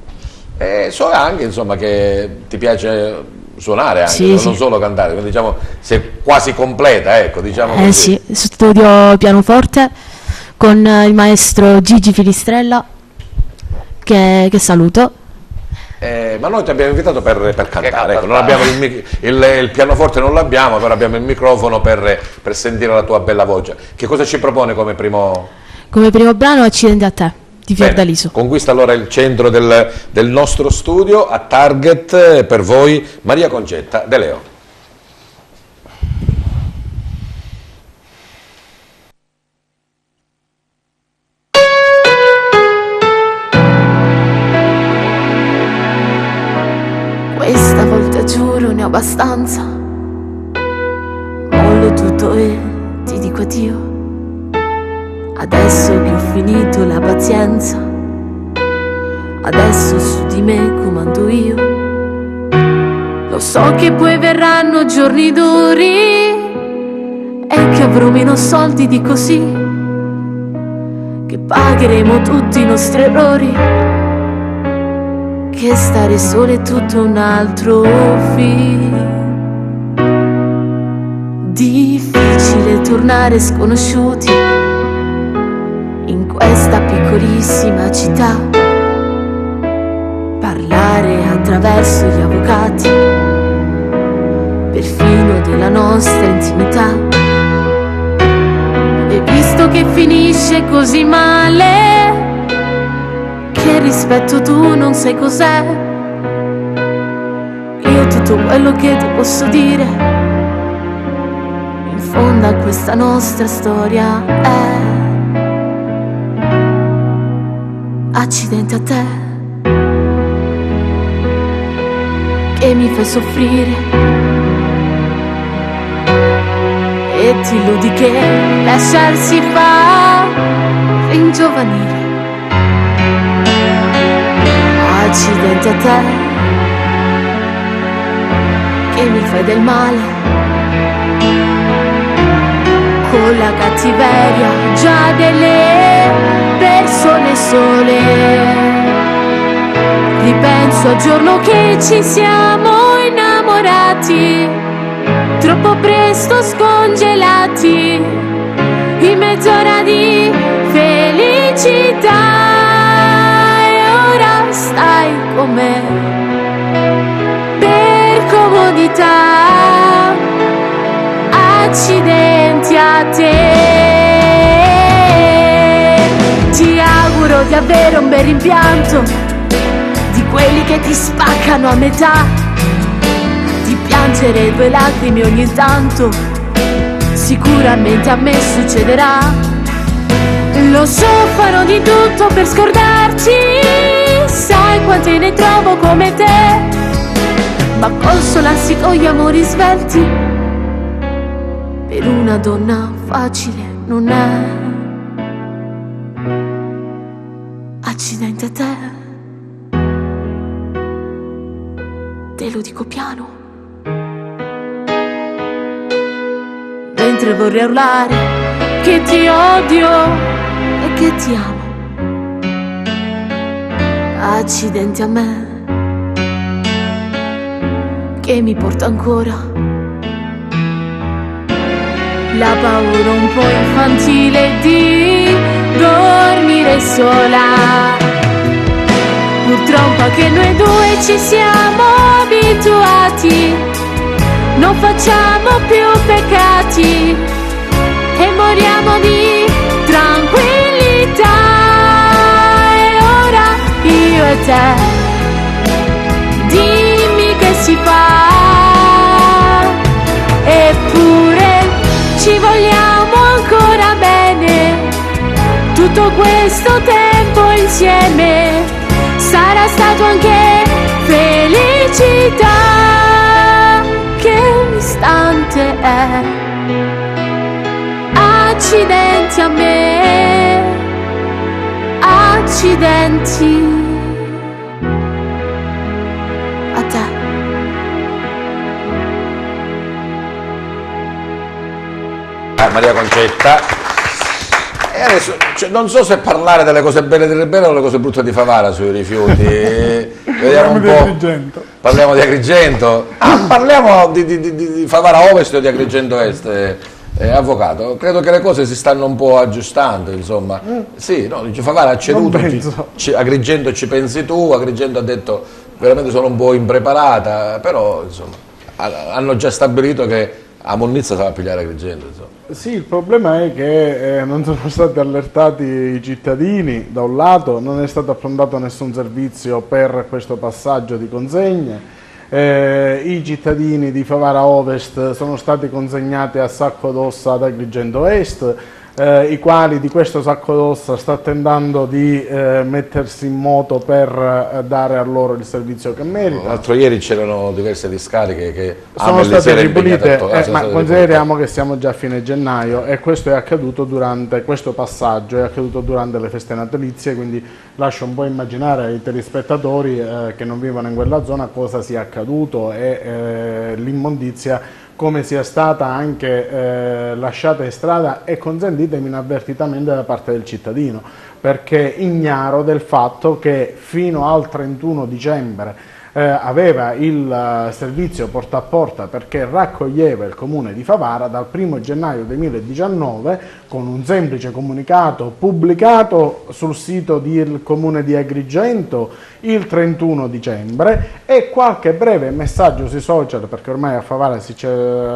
E so anche insomma che ti piace suonare anche, Sì, non sì. solo cantare, quindi diciamo sei quasi completa, ecco, diciamo così. Sì, studio pianoforte con il maestro Gigi Filistrella, che saluto. Ma noi ti abbiamo invitato per cantare, canta ecco, non abbiamo il pianoforte, non l'abbiamo, però abbiamo il microfono per sentire la tua bella voce. Che cosa ci propone come primo? Come primo brano Accidenti a te, di Fiordaliso. Conquista allora il centro del nostro studio, a Target per voi Maria Concetta De Leo. Questa volta giuro ne ho abbastanza. Mollo tutto e ti dico addio. Adesso che ho finito la pazienza, adesso su di me comando io. Lo so che poi verranno giorni duri e che avrò meno soldi di così, che pagheremo tutti i nostri errori, che stare sole è tutto un altro film. Difficile tornare sconosciuti in questa piccolissima città, parlare attraverso gli avvocati, perfino della nostra intimità. E visto che finisce così male, che rispetto tu non sai cos'è, io tutto quello che ti posso dire in fondo a questa nostra storia è accidenti a te, che mi fai soffrire e ti illudi che lasciarsi fa ringiovanire. Accidenti a te, che mi fai del male, con la cattiveria già delle persone sole. Ripenso al giorno che ci siamo innamorati, troppo presto scongelati, in mezz'ora di felicità. Stai con me per comodità, accidenti a te. Ti auguro di avere un bel rimpianto, di quelli che ti spaccano a metà, di piangere 2 lacrime ogni tanto, sicuramente a me succederà. Lo so, farò di tutto per scordarti, sai quante ne trovo come te, ma consolarsi con gli amori svelti per una donna facile non è. Accidenti a te, te lo dico piano. mentre vorrei urlare che ti odio e che ti amo. Accidenti a me che mi porta ancora la paura un po' infantile di dormire sola. Purtroppo che noi due ci siamo abituati, non facciamo più peccati e moriamo di tranquillità. E ora io e te, dimmi che si fa, eppure ci vogliamo ancora bene. Tutto questo tempo insieme sarà stato anche felicità. Che un istante è, accidenti a me, accidenti a te. Maria Concetta. E adesso, non so se parlare delle cose belle di Ribera o delle cose brutte di Favara sui rifiuti. Vediamo un po'. Parliamo di Agrigento. Parliamo di Favara Ovest o di Agrigento Est. Avvocato, credo che le cose si stanno un po' aggiustando, insomma. Sì, no, dice Favara ha ceduto, Agrigento ci pensi tu, Agrigento ha detto veramente sono un po' impreparata, però insomma hanno già stabilito che a Monnizza si va a pigliare Agrigento, insomma. Sì, il problema è che non sono stati allertati i cittadini, da un lato non è stato approntato nessun servizio per questo passaggio di consegne, i cittadini di Favara Ovest sono stati consegnati a sacco d'ossa ad Agrigento Est, i quali di questo sacco d'ossa sta tentando di mettersi in moto per dare a loro il servizio che meritano. L'altro ieri c'erano diverse discariche che sono state ripulite, ma consideriamo che siamo già a fine gennaio e questo è accaduto durante questo passaggio, è accaduto durante le feste natalizie, quindi lascio un po' immaginare ai telespettatori che non vivono in quella zona cosa sia accaduto e l'immondizia come sia stata anche lasciata in strada e, consentitemi, inavvertitamente da parte del cittadino, perché ignaro del fatto che fino al 31 dicembre aveva il servizio porta a porta, perché raccoglieva il comune di Favara dal 1 gennaio 2019 con un semplice comunicato pubblicato sul sito del comune di Agrigento il 31 dicembre e qualche breve messaggio sui social, perché ormai a Favara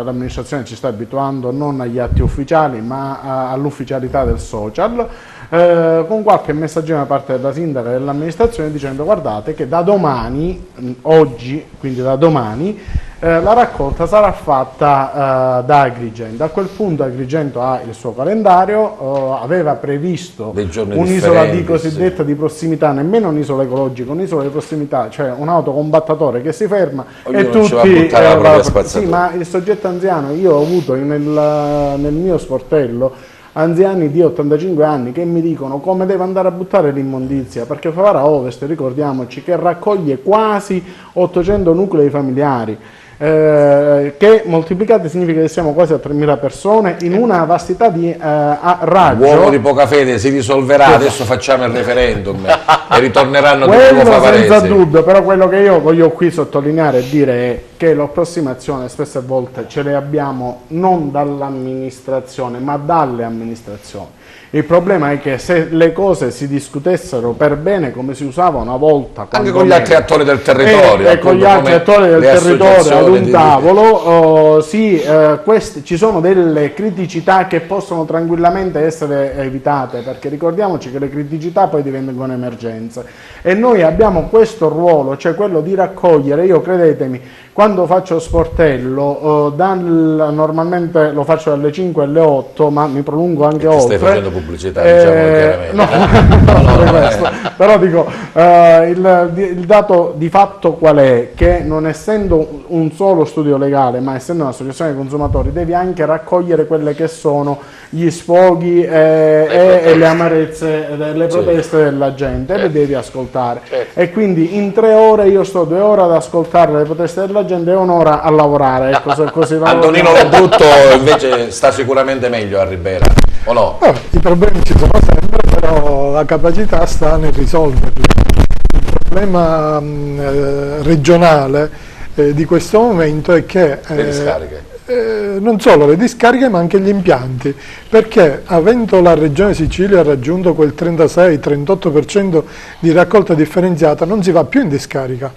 l'amministrazione ci sta abituando non agli atti ufficiali ma all'ufficialità del social, con qualche messaggino da parte della sindaca e dell'amministrazione dicendo guardate che da domani, oggi, quindi da domani, la raccolta sarà fatta da Agrigento. A quel punto Agrigento ha il suo calendario, aveva previsto un'isola di cosiddetta di prossimità, nemmeno un'isola ecologica, un'isola di prossimità, cioè un autocombattatore che si ferma e tutti sì, ma il soggetto anziano, io ho avuto nel mio sportello anziani di 85 anni che mi dicono come deve andare a buttare l'immondizia, perché Favara Ovest, ricordiamoci, che raccoglie quasi 800 nuclei familiari, che moltiplicate significa che siamo quasi a 3.000 persone in una vastità di raggio. Uomo di poca fede, si risolverà, adesso facciamo il referendum e ritorneranno di nuovo favaresi. Senza dubbio, però quello che io voglio qui sottolineare e dire è che l'approssimazione spesse volte ce le abbiamo non dall'amministrazione ma dalle amministrazioni. Il problema è che se le cose si discutessero per bene come si usava una volta, anche con gli altri attori del territorio, e con gli altri attori del territorio ad un tavolo, ci sono delle criticità che possono tranquillamente essere evitate, perché ricordiamoci che le criticità poi diventano emergenze e noi abbiamo questo ruolo, cioè quello di raccogliere. Io, credetemi, quando faccio sportello, normalmente lo faccio dalle 5 alle 8, ma mi prolungo anche oltre. Stai facendo pubblicità, diciamo chiaramente. Però dico, il dato di fatto qual è? Che non essendo un solo studio legale, ma essendo un'associazione dei consumatori, devi anche raccogliere quelle che sono gli sfoghi e le amarezze, le proteste della gente, e le devi ascoltare. E quindi in 3 ore io sto 2 ore ad ascoltare le proteste della gente gente è un'ora a lavorare. Ecco, così Antonino Lobrutto invece sta sicuramente meglio a Ribera, o no? I problemi ci sono sempre, però la capacità sta nel risolverli. Il problema regionale di questo momento è che Le discariche. non solo le discariche ma anche gli impianti, perché avendo la regione Sicilia raggiunto quel 36-38% di raccolta differenziata non si va più in discarica,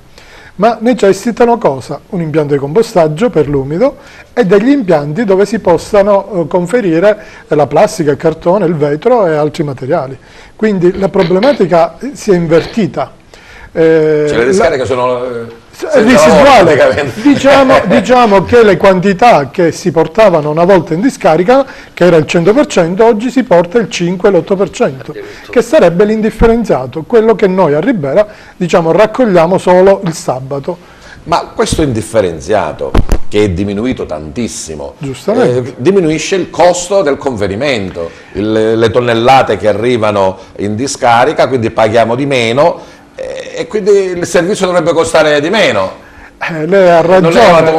ma necessitano cosa? Un impianto di compostaggio per l'umido e degli impianti dove si possano conferire la plastica, il cartone, il vetro e altri materiali. Quindi la problematica si è invertita. Le discariche sono residuale. Diciamo che le quantità che si portavano una volta in discarica, che era il 100%, oggi si porta il 5 e l'8%, che sarebbe l'indifferenziato, quello che noi a Ribera raccogliamo solo il sabato. Ma questo indifferenziato, che è diminuito tantissimo, Giustamente. diminuisce il costo del conferimento, le tonnellate che arrivano in discarica, quindi paghiamo di meno, e quindi il servizio dovrebbe costare di meno. Lei ha ragione,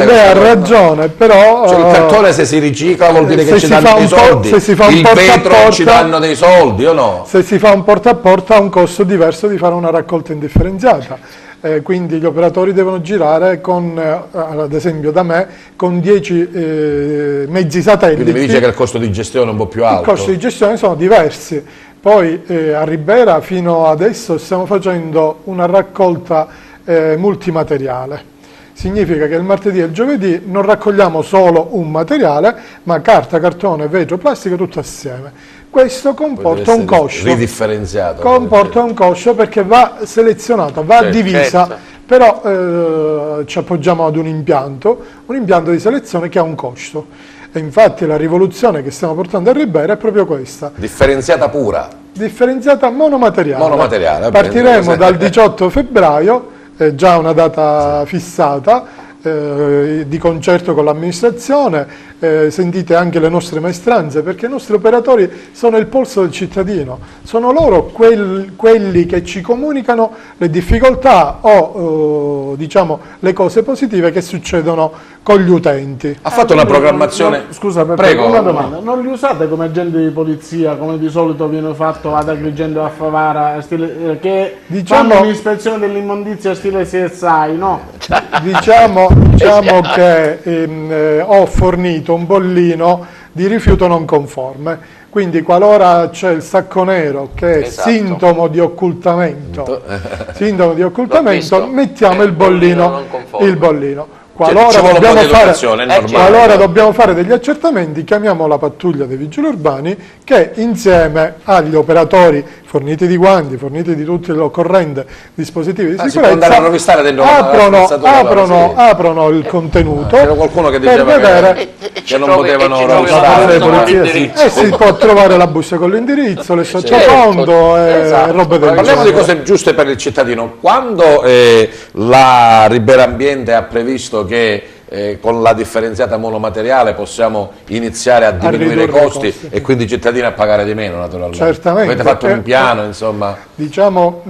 lei ha ragione, però il cartone se si ricicla vuol dire che ci danno dei soldi, il vetro ci danno dei soldi o no? Se si fa un porta a porta ha un costo diverso di fare una raccolta indifferenziata, quindi gli operatori devono girare con, ad esempio da me, con 10 mezzi satelliti. Quindi mi dice che il costo di gestione è un po' più alto. I costi di gestione sono diversi. Poi a Ribera fino adesso stiamo facendo una raccolta multimateriale. Significa che il martedì e il giovedì non raccogliamo solo un materiale, ma carta, cartone, vetro, plastica, tutto assieme. Questo comporta un costo. Ridifferenziato. Comporta un costo perché va selezionata, va divisa. Certo. Però ci appoggiamo ad un impianto di selezione che ha un costo. E infatti la rivoluzione che stiamo portando a Ribera è proprio questa. Differenziata pura. Differenziata monomateriale. Monomateriale. Partiremo dal 18 febbraio, già una data fissata, di concerto con l'amministrazione, sentite anche le nostre maestranze, perché i nostri operatori sono il polso del cittadino, sono loro quelli che ci comunicano le difficoltà o diciamo le cose positive che succedono con gli utenti. Ha fatto una programmazione. Scusa, prego, una domanda. Non li usate come agenti di polizia, come di solito viene fatto ad Agrigento, a Favara, che fanno un'ispezione dell'immondizia stile CSI, no? Diciamo che ho fornito un bollino di rifiuto non conforme, quindi qualora c'è il sacco nero che è sintomo di occultamento, mettiamo il bollino. Qualora dobbiamo fare degli accertamenti, chiamiamo la pattuglia dei vigili urbani che insieme agli operatori forniti di guanti, forniti di tutto l'occorrente dispositivi di sicurezza, aprono il contenuto. C'era qualcuno che diceva che non potevano rovistare le polizie. Si può trovare la busta con l'indirizzo, le sottofondo e robe del genere. Parliamo di cose giuste per il cittadino. Quando la Ribera Ambiente ha previsto che con la differenziata monomateriale possiamo iniziare a diminuire i costi e quindi i cittadini a pagare di meno, naturalmente? Certamente. Avete fatto un piano, insomma? Diciamo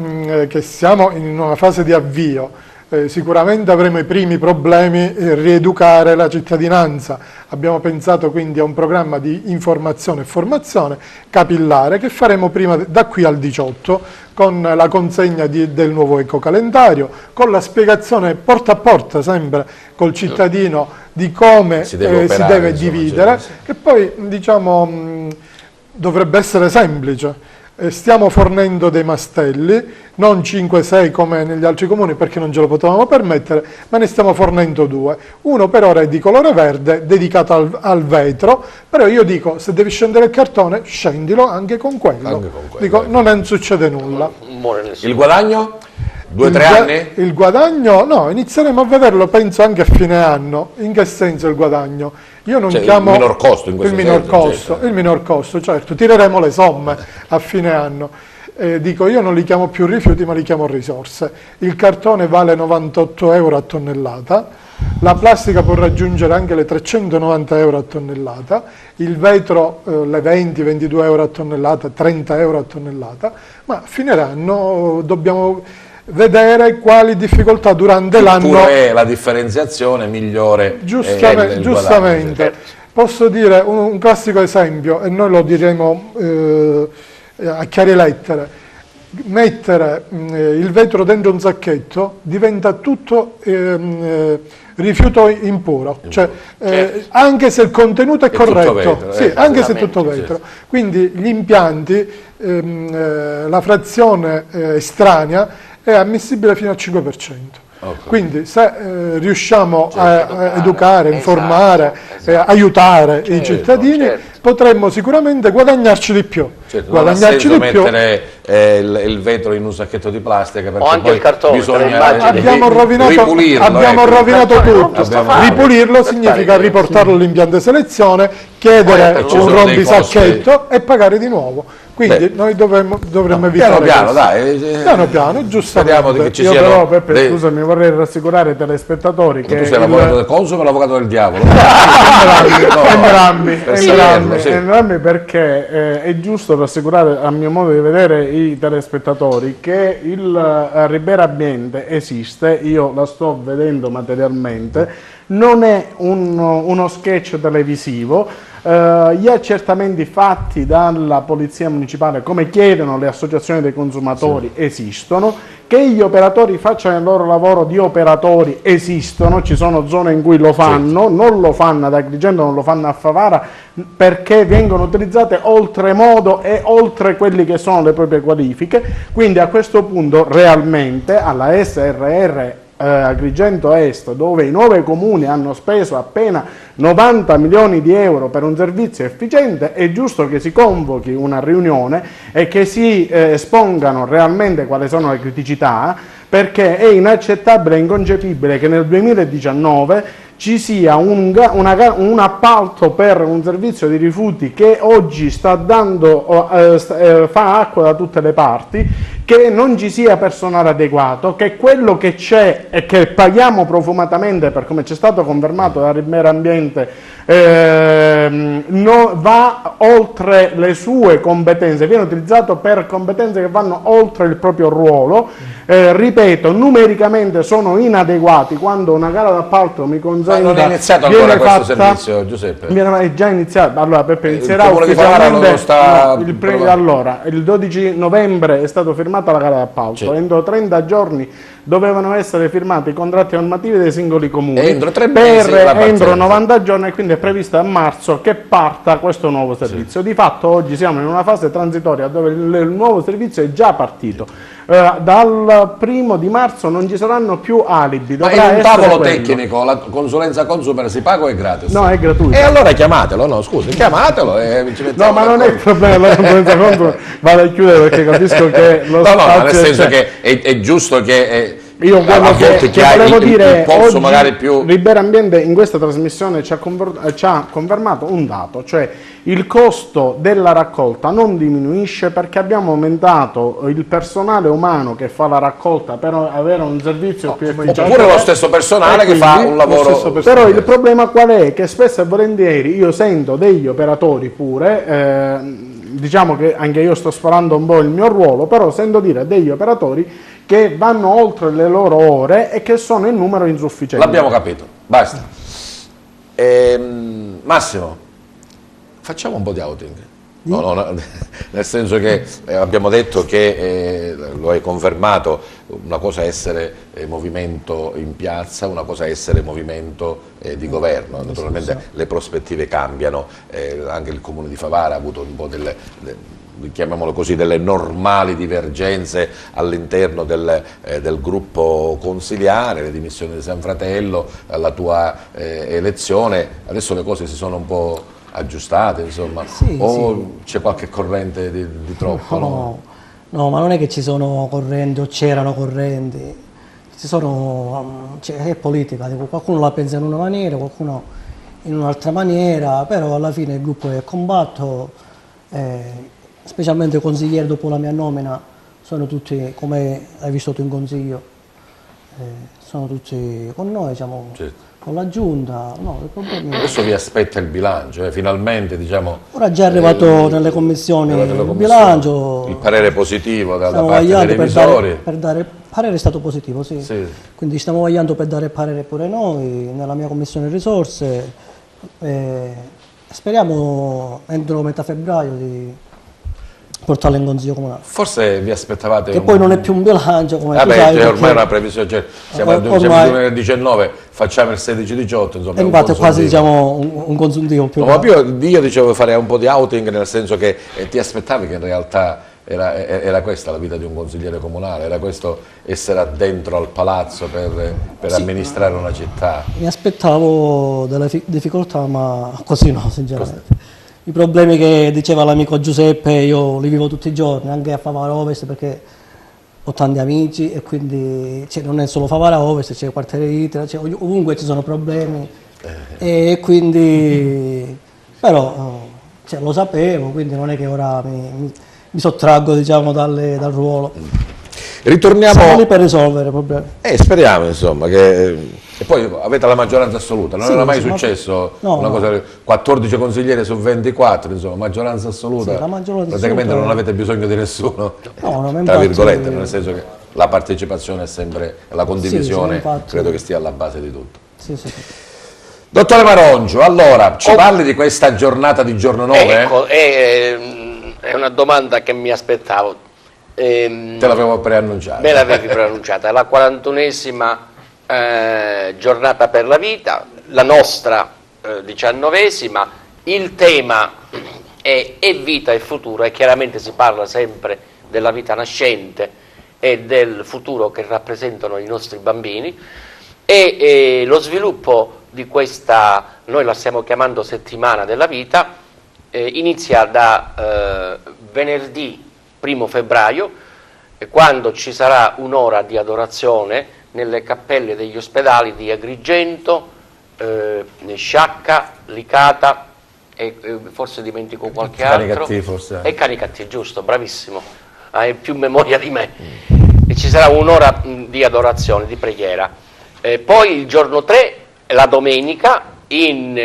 che siamo in una fase di avvio. Sicuramente avremo i primi problemi rieducare la cittadinanza. Abbiamo pensato quindi a un programma di informazione e formazione capillare che faremo prima da qui al 18 con la consegna del nuovo ecocalendario, con la spiegazione porta a porta sempre col cittadino di come si deve dividere, che poi diciamo dovrebbe essere semplice. Stiamo fornendo dei mastelli, non 5-6 come negli altri comuni perché non ce lo potevamo permettere, ma ne stiamo fornendo 2. Uno per ora è di colore verde, dedicato al vetro, però io dico, se devi scendere il cartone, scendilo anche con quello. Dico, non succede nulla. Il guadagno? 2-3 anni? Il guadagno, no, inizieremo a vederlo penso anche a fine anno. In che senso il guadagno? Io non chiamo il minor costo in questo senso. Il minor costo, certo, tireremo le somme a fine anno. Dico, io non li chiamo più rifiuti ma li chiamo risorse. Il cartone vale 98 euro a tonnellata, la plastica può raggiungere anche le 390 euro a tonnellata, il vetro le 20-22 euro a tonnellata, 30 euro a tonnellata, ma a fine anno dobbiamo vedere quali difficoltà durante l'anno. Oppure la differenziazione migliore. Giustamente. Posso dire un classico esempio, e noi lo diremo a chiare lettere. Mettere il vetro dentro un sacchetto diventa tutto rifiuto impuro, cioè, anche se il contenuto è corretto, vetro, sì, anche se è tutto vetro. Quindi gli impianti, la frazione estranea è ammissibile fino al 5%. Quindi se riusciamo a educare, informare, aiutare i cittadini, potremmo sicuramente guadagnarci di più. Non ha senso mettere il vetro in un sacchetto di plastica, perché o anche poi il cartone, bisogna abbiamo rovinato tutto. Ripulirlo significa riportarlo all'impianto di selezione, chiedere un rompisacchetto e pagare di nuovo. Quindi noi dovremmo evitare piano piano, giustamente. Io però, Peppe, scusami, vorrei rassicurare i telespettatori che tu sei l'avvocato del Consum o l'avvocato del diavolo? Entrambi, perché è giusto rassicurare, a mio modo di vedere, i telespettatori che il Ribera Ambiente esiste, io la sto vedendo materialmente, non è uno sketch televisivo. Gli accertamenti fatti dalla Polizia Municipale, come chiedono le associazioni dei consumatori, esistono. Che gli operatori facciano il loro lavoro di operatori esistono, ci sono zone in cui lo fanno, non lo fanno ad Agrigento, non lo fanno a Favara, perché vengono utilizzate oltremodo e oltre quelli che sono le proprie qualifiche. Quindi a questo punto realmente alla SRR Agrigento Est, dove i 9 comuni hanno speso appena 90 milioni di euro per un servizio efficiente, è giusto che si convochi una riunione e che si espongano realmente quali sono le criticità, perché è inaccettabile e inconcepibile che nel 2019 ci sia un appalto per un servizio di rifiuti che oggi sta dando, fa acqua da tutte le parti, che non ci sia personale adeguato, che quello che c'è e che paghiamo profumatamente, per come c'è stato confermato da Ribera Ambiente, va oltre le sue competenze, viene utilizzato per competenze che vanno oltre il proprio ruolo. Ripeto, numericamente sono inadeguati. Quando una gara d'appalto mi consente, non è iniziato ancora questo servizio, Giuseppe? È già iniziato. Allora Peppe, inizierà allora, il 12 novembre è stata firmata la gara d'appalto, entro 30 giorni dovevano essere firmati i contratti normativi dei singoli comuni, entro 90 giorni, e quindi è prevista a marzo che parta questo nuovo servizio. Di fatto oggi siamo in una fase transitoria dove il nuovo servizio è già partito. Dal 1° di marzo non ci saranno più alibi. Ma in un tavolo tecnico la consulenza consumer si paga o è gratis? No, è gratuito. E allora chiamatelo, no, scusi, chiamatelo e ci mettiamo. No, ma non è il problema della consulenza consumer, vado a chiudere perché capisco che lo spazio nel senso che è giusto che io quello che volevo dire oggi, magari più... Ribera Ambiente in questa trasmissione ci ha confermato un dato, cioè il costo della raccolta non diminuisce perché abbiamo aumentato il personale umano che fa la raccolta per avere un servizio più efficiente. Oppure lo stesso personale che fa un lavoro... Però il problema qual è? Che spesso e volentieri io sento degli operatori pure, diciamo che anche io sto sforando un po' il mio ruolo, però sento dire degli operatori che vanno oltre le loro ore e che sono in numero insufficiente. L'abbiamo capito, basta. Massimo, facciamo un po' di outing. No, nel senso che abbiamo detto che, lo hai confermato, una cosa è essere movimento in piazza, una cosa è essere movimento di governo. Naturalmente le prospettive cambiano, anche il comune di Favara ha avuto un po' chiamiamolo così, delle normali divergenze all'interno del gruppo consiliare, le dimissioni di San Fratello, la tua elezione. Adesso le cose si sono un po' aggiustate, insomma, c'è qualche corrente di troppo? No, ma non è che ci sono correnti o c'erano correnti, è politica, qualcuno la pensa in una maniera, qualcuno in un'altra maniera, però alla fine il gruppo è compatto, specialmente i consiglieri dopo la mia nomina sono tutti come hai visto tu in consiglio, sono tutti con noi, siamo Certo. con la giunta, no, il problema è... Adesso vi aspetta il bilancio, finalmente diciamo... Ora già è arrivato nelle commissioni il bilancio, il parere positivo da stiamo parte dei vagliando revisori. per dare parere è stato positivo, sì. Sì. Quindi stiamo vagliando per dare parere pure noi, nella mia commissione risorse, speriamo entro metà febbraio di portarla in consiglio comunale. Forse vi aspettavate... Che poi non è più un bilancio, come tu Vabbè, sai. c'è ormai una previsione, cioè, siamo nel ormai... 2019, facciamo il 16-18, insomma. E infatti è quasi diciamo un consuntivo più. No, ma io dicevo fare un po' di outing, nel senso che ti aspettavi che in realtà era questa la vita di un consigliere comunale, era questo essere dentro al palazzo per Sì, amministrare una città. Mi aspettavo delle difficoltà, ma così no, sinceramente. I problemi che diceva l'amico Giuseppe io li vivo tutti i giorni, anche a Favara Ovest, perché ho tanti amici e quindi non è solo Favara Ovest, c'è quartiere Itra, ovunque ci sono problemi e quindi però lo sapevo, quindi non è che ora mi sottraggo diciamo dal ruolo. Ritorniamo... Siamo lì per risolvere i problemi. Speriamo insomma che... E poi avete la maggioranza assoluta, non Sì, era mai sì, successo no, una cosa, 14 consiglieri su 24, insomma, maggioranza assoluta, Sì, la maggioranza praticamente assoluta non avete bisogno di nessuno, No, tra virgolette, nel senso che la partecipazione è sempre, la condivisione Sì, infatti. credo che stia alla base di tutto. Sì. Dottore Marongio, allora, ci parli di questa giornata di giorno 9? Ecco, è una domanda che mi aspettavo. Te l'avevo preannunciata. Me l'avevi preannunciata, è la 41esima giornata per la vita, la nostra 19esima, il tema è vita e futuro e chiaramente si parla sempre della vita nascente e del futuro che rappresentano i nostri bambini e lo sviluppo di questa, noi la stiamo chiamando settimana della vita, inizia da venerdì 1 febbraio, quando ci sarà un'ora di adorazione nelle cappelle degli ospedali di Agrigento, Sciacca, Licata e forse dimentico qualche altro. Canicattì forse. E Canicattì, giusto, bravissimo, hai più memoria di me. E ci sarà un'ora di adorazione, di preghiera. Poi il giorno 3, la domenica, in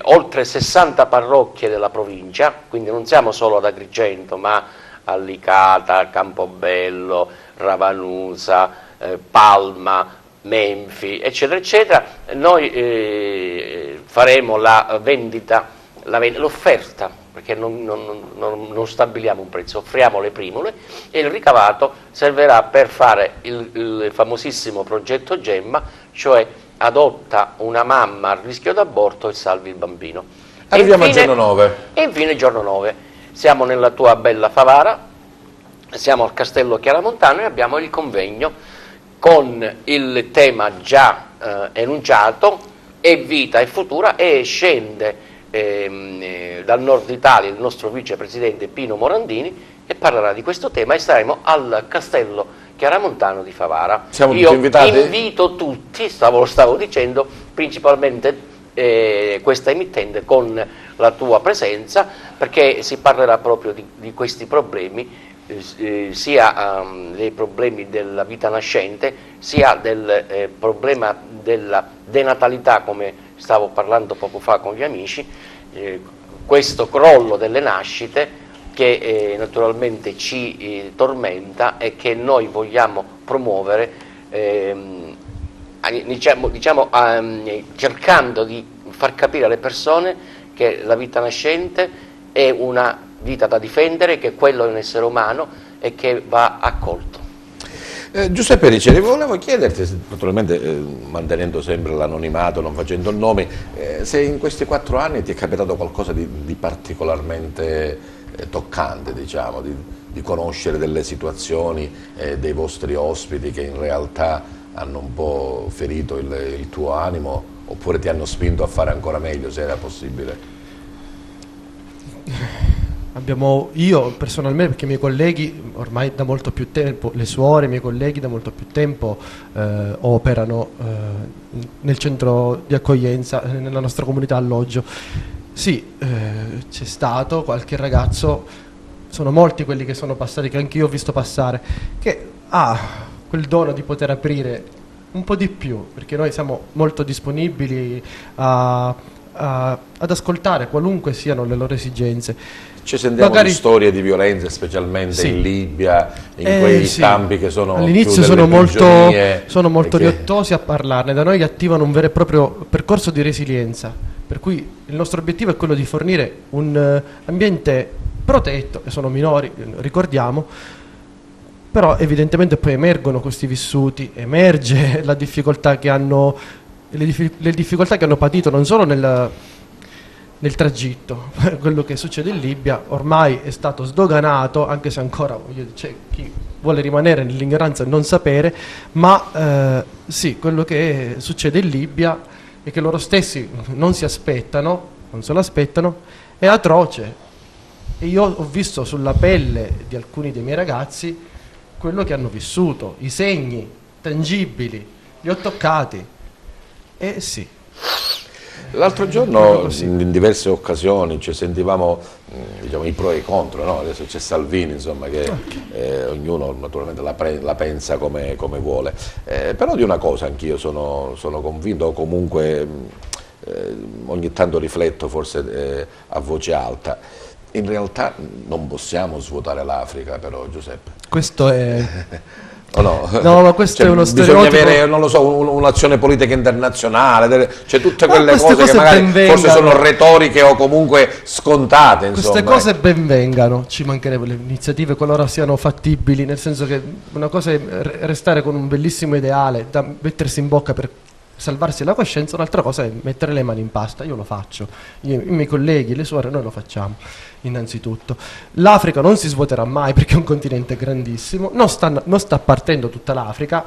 oltre 60 parrocchie della provincia, quindi non siamo solo ad Agrigento, ma a Licata, Campobello, Ravanusa, Palma, Menfi, eccetera, eccetera, noi faremo la vendita, l'offerta, perché non stabiliamo un prezzo, offriamo le primule e il ricavato servirà per fare il famosissimo progetto Gemma, cioè adotta una mamma a rischio d'aborto e salvi il bambino. Arriviamo al giorno 9. E infine il giorno 9, siamo nella tua bella Favara, siamo al Castello Chiaramontano e abbiamo il convegno con il tema già enunciato, è vita e futura, e scende dal nord Italia il nostro vicepresidente Pino Morandini e parlerà di questo tema e saremo al Castello Chiaramontano di Favara. Siamo tutti invitati? Io invito tutti, lo stavo dicendo, principalmente questa emittente con la tua presenza, perché si parlerà proprio di questi problemi, sia dei problemi della vita nascente, sia del problema della denatalità, come stavo parlando poco fa con gli amici, questo crollo delle nascite che naturalmente ci tormenta e che noi vogliamo promuovere, cercando di far capire alle persone che la vita nascente è una vita da difendere, che quello è un essere umano e che va accolto. Giuseppe Riccieri, volevo chiederti, naturalmente mantenendo sempre l'anonimato, non facendo nomi, se in questi 4 anni ti è capitato qualcosa di particolarmente toccante, diciamo, di conoscere delle situazioni dei vostri ospiti che in realtà hanno un po' ferito il tuo animo, oppure ti hanno spinto a fare ancora meglio, se era possibile? Io personalmente, perché i miei colleghi ormai da molto più tempo, le suore, i miei colleghi da molto più tempo operano nel centro di accoglienza, nella nostra comunità alloggio. Sì, c'è stato qualche ragazzo, sono molti quelli che sono passati, che anch'io ho visto passare, che ha quel dono di poter aprire un po' di più, perché noi siamo molto disponibili ad ascoltare qualunque siano le loro esigenze. Ci sentiamo Magari... di storie di violenze, specialmente sì. in Libia, in quei sì. campi che sono all'inizio più delle prigionie, sono molto che... riottosi a parlarne. Da noi attivano un vero e proprio percorso di resilienza, per cui il nostro obiettivo è quello di fornire un ambiente protetto, e sono minori, ricordiamo, però evidentemente poi emergono questi vissuti, emerge la difficoltà che hanno, le difficoltà che hanno patito non solo nel tragitto. Quello che succede in Libia ormai è stato sdoganato, anche se ancora c'è chi vuole rimanere nell'ignoranza e non sapere, ma sì, quello che succede in Libia e che loro stessi non se lo aspettano, è atroce. E io ho visto sulla pelle di alcuni dei miei ragazzi quello che hanno vissuto, i segni tangibili, li ho toccati. E sì. L'altro giorno in diverse occasioni ci sentivamo diciamo, i pro e i contro, no? Adesso c'è Salvini, insomma, che ognuno naturalmente la pensa come vuole, però di una cosa anch'io sono convinto, o comunque ogni tanto rifletto forse a voce alta. In realtà non possiamo svuotare l'Africa, però, Giuseppe. Questo è... O no? No, ma questo è uno stereotipo. Bisogna avere, non lo so, un'azione politica internazionale, cioè tutte quelle cose che cose magari forse sono retoriche o comunque scontate. Insomma. Queste cose ben vengano, ci mancherebbero le iniziative qualora siano fattibili, nel senso che una cosa è restare con un bellissimo ideale da mettersi in bocca per salvarsi la coscienza, un'altra cosa è mettere le mani in pasta. Io lo faccio, i miei colleghi, le suore, noi lo facciamo innanzitutto. L'Africa non si svuoterà mai perché è un continente grandissimo, non sta partendo tutta l'Africa,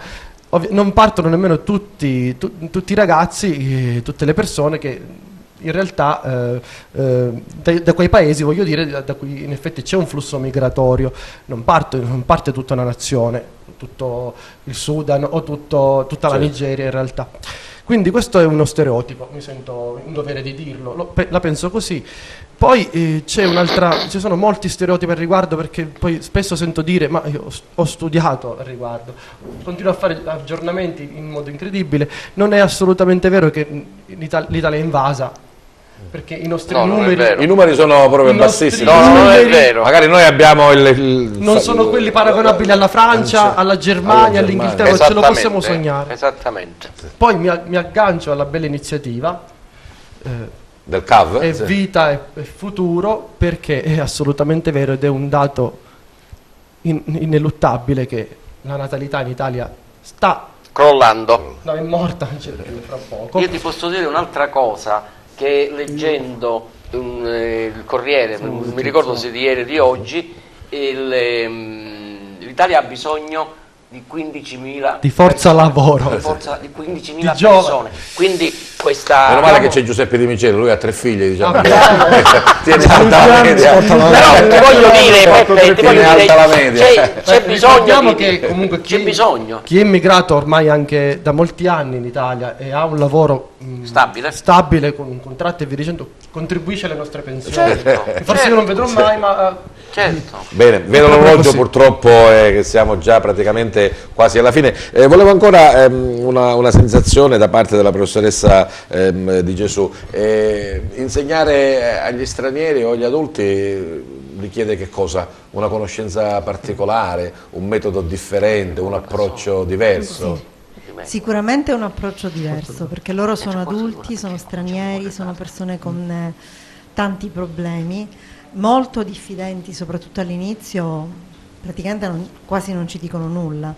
non partono nemmeno tutti i ragazzi, tutte le persone che in realtà da quei paesi, voglio dire, da cui in effetti c'è un flusso migratorio, non parte tutta una nazione, tutto il Sudan o tutta la Nigeria in realtà. Quindi questo è uno stereotipo, mi sento in dovere di dirlo, la penso così. Poi ci sono molti stereotipi al riguardo, perché poi spesso sento dire, ma io ho studiato al riguardo, continuo a fare aggiornamenti in modo incredibile. Non è assolutamente vero che l'Italia è invasa, perché i nostri i numeri sono proprio bassissimi. No, non è vero. Magari noi abbiamo non sono quelli paragonabili alla Francia, alla Germania, all'Inghilterra, ce lo possiamo sognare. Esattamente. Poi mi aggancio alla bella iniziativa del CAV, è vita e futuro, perché è assolutamente vero ed è un dato ineluttabile che la natalità in Italia sta crollando. No, è morta, non c'è più fra poco. Io ti posso dire un'altra cosa, che leggendo il Corriere, mi ricordo se di ieri o di oggi, l'Italia ha bisogno di 15.000 di forza lavoro, di 15.000 persone. Quindi questa... Meno male che c'è Giuseppe Di Michele, lui ha 3 figli, diciamo. Tiene alta la media. Però ti voglio dire, c'è bisogno che comunque c'è bisogno. Chi è immigrato ormai anche da molti anni in Italia e ha un lavoro stabile con un contratto e via dicendo, contribuisce alle nostre pensioni. Forse io non vedrò mai, ma Bene, vedo l'orologio purtroppo che siamo già praticamente quasi alla fine. Volevo ancora una sensazione da parte della professoressa Di Gesù. Insegnare agli stranieri o agli adulti richiede che cosa? Una conoscenza particolare, un metodo differente, un approccio diverso? Sicuramente un approccio diverso, perché loro sono adulti, sono stranieri, sono persone con tanti problemi, molto diffidenti, soprattutto all'inizio, praticamente quasi non ci dicono nulla.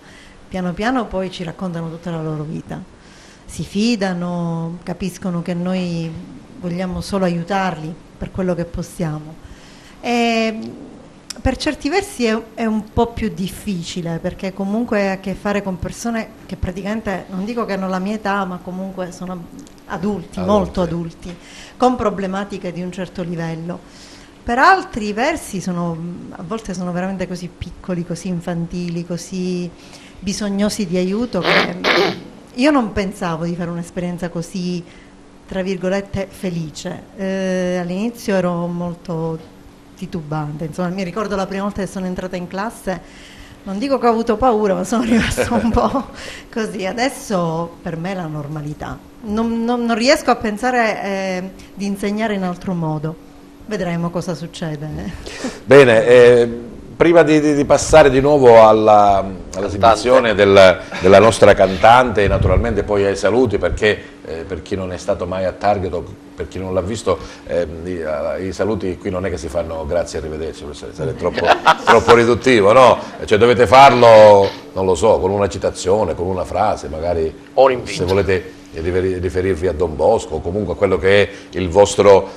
Piano piano poi ci raccontano tutta la loro vita, si fidano, capiscono che noi vogliamo solo aiutarli per quello che possiamo. E per certi versi è un po' più difficile, perché comunque hai a che fare con persone che praticamente, non dico che hanno la mia età, ma comunque sono adulti, molto adulti, con problematiche di un certo livello. Per altri versi a volte sono veramente così piccoli, così infantili, così bisognosi di aiuto, che io non pensavo di fare un'esperienza così, tra virgolette, felice. All'inizio ero molto titubante, insomma, mi ricordo la prima volta che sono entrata in classe non dico che ho avuto paura, ma sono rimasta un po' così. Adesso per me è la normalità. Non riesco a pensare di insegnare in altro modo. Vedremo cosa succede. Bene, prima di passare di nuovo all'esibizione della nostra cantante e naturalmente poi ai saluti, perché per chi non è stato mai a Target o per chi non l'ha visto, i saluti qui non è che si fanno grazie e arrivederci, sarebbe troppo riduttivo, no? Cioè dovete farlo, non lo so, con una citazione, con una frase, magari se volete riferirvi a Don Bosco o comunque a quello che è il vostro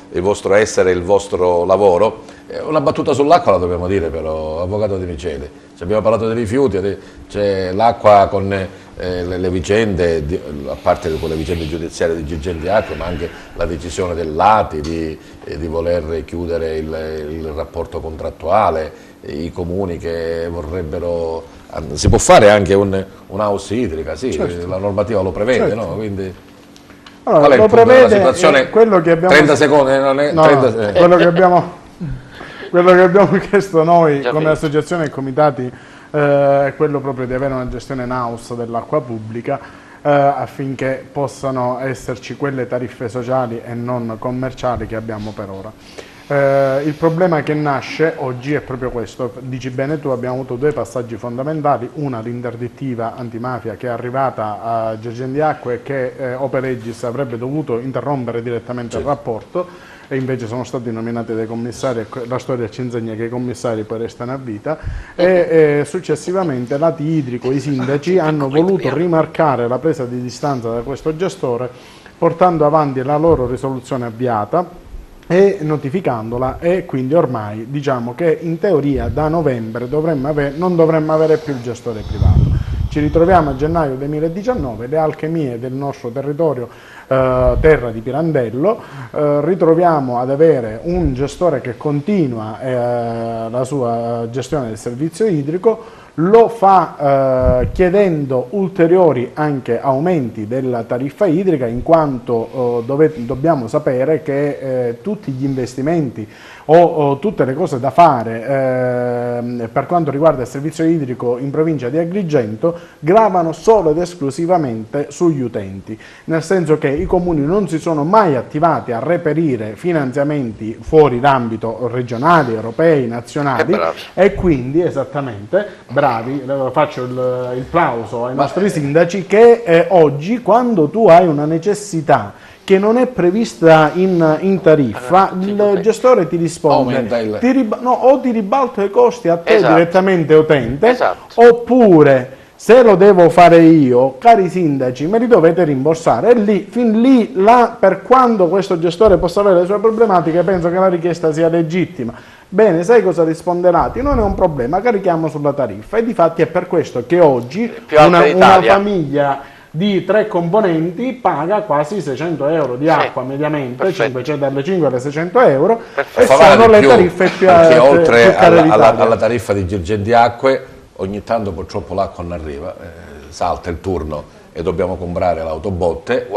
essere, il vostro lavoro. Una battuta sull'acqua la dobbiamo dire però, avvocato Di Micheli. Abbiamo parlato dei rifiuti, c'è l'acqua con le vicende, a parte quelle vicende giudiziarie di Girgenti Acque, ma anche la decisione dell'ATI di voler chiudere il rapporto contrattuale, i comuni che vorrebbero. Si può fare anche un'house idrica, sì, certo. La normativa lo prevede, certo. No? Quindi, allora, lo prevede, la situazione, quello che abbiamo, 30 secondi, non è, no, 30, quello che abbiamo chiesto noi come associazione e comitati è quello proprio di avere una gestione in-house dell'acqua pubblica affinché possano esserci quelle tariffe sociali e non commerciali che abbiamo per ora. Il problema che nasce oggi è proprio questo, dici bene tu, abbiamo avuto due passaggi fondamentali, una l'interdittiva antimafia che è arrivata a Girgenti Acque e che Ope Legis avrebbe dovuto interrompere direttamente il rapporto, e invece sono stati nominati dei commissari e la storia ci insegna che i commissari poi restano a vita, e successivamente l'ATI idrico, i sindaci hanno voluto rimarcare la presa di distanza da questo gestore portando avanti la loro risoluzione avviata e notificandola, e quindi ormai diciamo che in teoria da novembre non dovremmo avere più il gestore privato. Ci ritroviamo a gennaio 2019, le alchimie del nostro territorio, terra di Pirandello, ritroviamo ad avere un gestore che continua la sua gestione del servizio idrico, lo fa chiedendo ulteriori anche aumenti della tariffa idrica, in quanto dobbiamo sapere che tutti gli investimenti o tutte le cose da fare per quanto riguarda il servizio idrico in provincia di Agrigento gravano solo ed esclusivamente sugli utenti, nel senso che i comuni non si sono mai attivati a reperire finanziamenti fuori d'ambito regionali, europei, nazionali, e quindi esattamente bravi, faccio il plauso ai nostri sindaci che oggi, quando tu hai una necessità che non è prevista in tariffa, il gestore ti risponde o ti ribalta i costi a te direttamente utente, oppure se lo devo fare io, cari sindaci, me li dovete rimborsare. E lì, fin lì, là, per quando questo gestore possa avere le sue problematiche, penso che la richiesta sia legittima. Bene, sai cosa risponderati? Non è un problema, carichiamo sulla tariffa. E difatti è per questo che oggi una famiglia di 3 componenti paga quasi 600 euro di acqua mediamente, dalle 5 alle 600 euro, e sono le tariffe più perché oltre alla tariffa di Girgenti Acque, ogni tanto purtroppo l'acqua non arriva, salta il turno e dobbiamo comprare l'autobotte,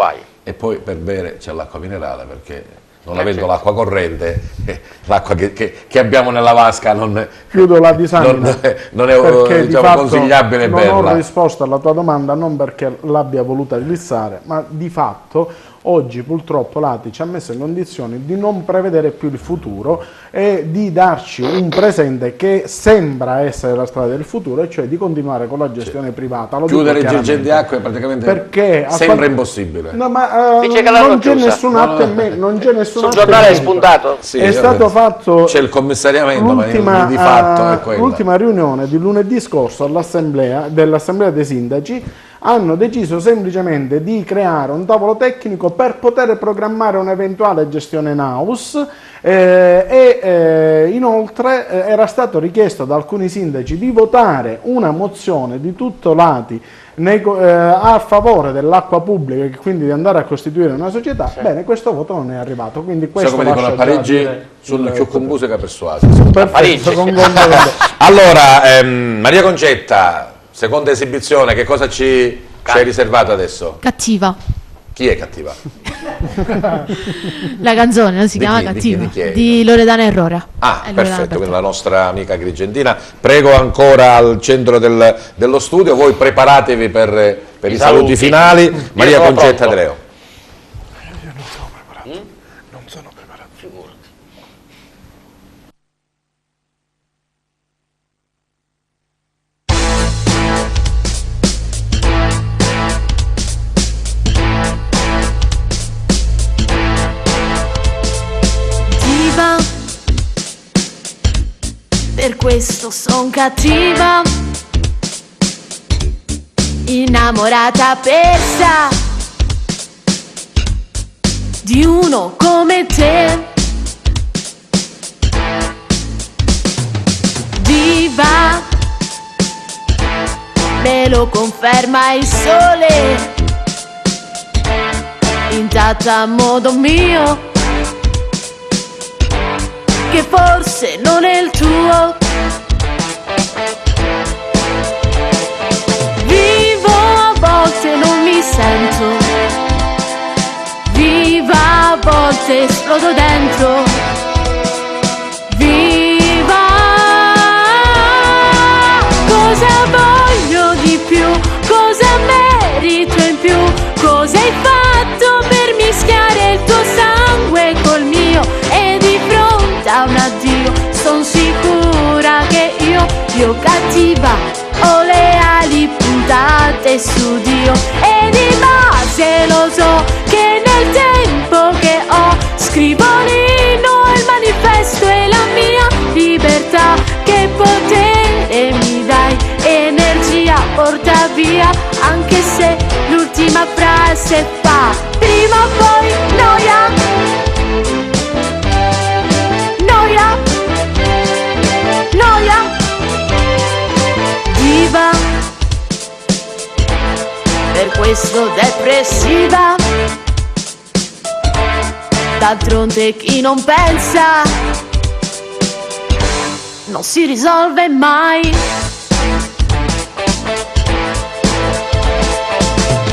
e poi per bere c'è l'acqua minerale, perché non avendo l'acqua corrente, l'acqua che abbiamo nella vasca chiudo la disamina non è diciamo, consigliabile non berla. Ho risposto alla tua domanda non perché l'abbia voluta glissare, ma di fatto oggi purtroppo l'ATI ci ha messo in condizioni di non prevedere più il futuro e di darci un presente che sembra essere la strada del futuro, e cioè di continuare con la gestione privata. Chiudere i Girgenti Acque praticamente perché sembra impossibile. No, ma non c'è nessun atto in me, non c'è nessun sul giornale è spuntato. Sì, è stato fatto, c'è il commissariamento, ma di fatto è quella. L'ultima riunione di lunedì scorso dell'assemblea dei sindaci hanno deciso semplicemente di creare un tavolo tecnico per poter programmare un'eventuale gestione in-house, inoltre era stato richiesto da alcuni sindaci di votare una mozione di tutto l'ATI a favore dell'acqua pubblica, e quindi di andare a costituire una società. Bene, questo voto non è arrivato, quindi questo come dicono a Parigi, sono più con musica persuasi. Allora, Maria Concetta, seconda esibizione, che cosa ci hai riservato adesso? Cattiva. Chi è cattiva? La canzone no? Si chiama Cattiva, di Loredana Errora. Ah, perfetto, quindi la nostra amica Agrigentina. Prego ancora al centro dello studio, voi preparatevi per i saluti finali. Maria Concetta De Leo. Io non sono preparato, non sono preparato. Figurati. Per questo son cattiva, innamorata persa di uno come te. Diva, me lo conferma il sole, intatta a modo mio, che forse non è il tuo. Vivo a volte non mi sento, viva a volte esplodo dentro. Viva, cosa voglio di più, cosa merito in più, cosa hai fatto per mischiare il tuo sangue col mio, e di fronte a un addio son sicura che io cattiva ho le ali puntate su Dio, e di base lo so che nel tempo che ho scrivo l'inno, il manifesto è la mia libertà, che potere mi dai, energia porta via, anche se l'ultima frase fa prima o poi noia, noia, noia. Diva, per questo depressiva, d'altronde chi non pensa non si risolve mai.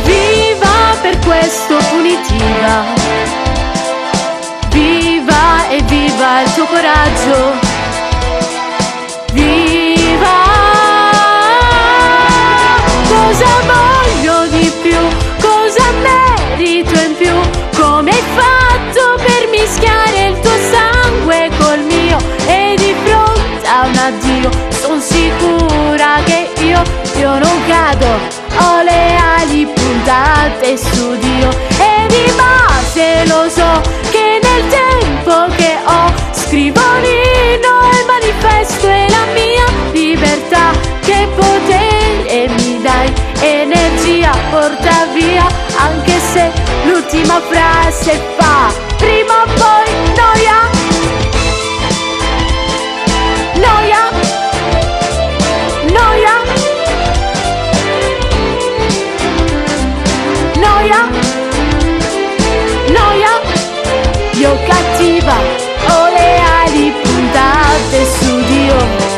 Viva, per questo punitiva, viva e viva il tuo coraggio. Viva, cosa voglio di più, cosa merito in più, come hai fatto per mischiare il tuo sangue col mio, e di fronte a un addio son sicura che io non cado, ho le ali puntate su Dio, e di base lo so che nel tempo che ho scrivo l'inno, il manifesto è la mia libertà, che potere mi dai, energia porta via, anche se l'ultima frase fa prima o poi noia, noia, noia, noia, noia. Io cattiva ho le ali puntate su Dio.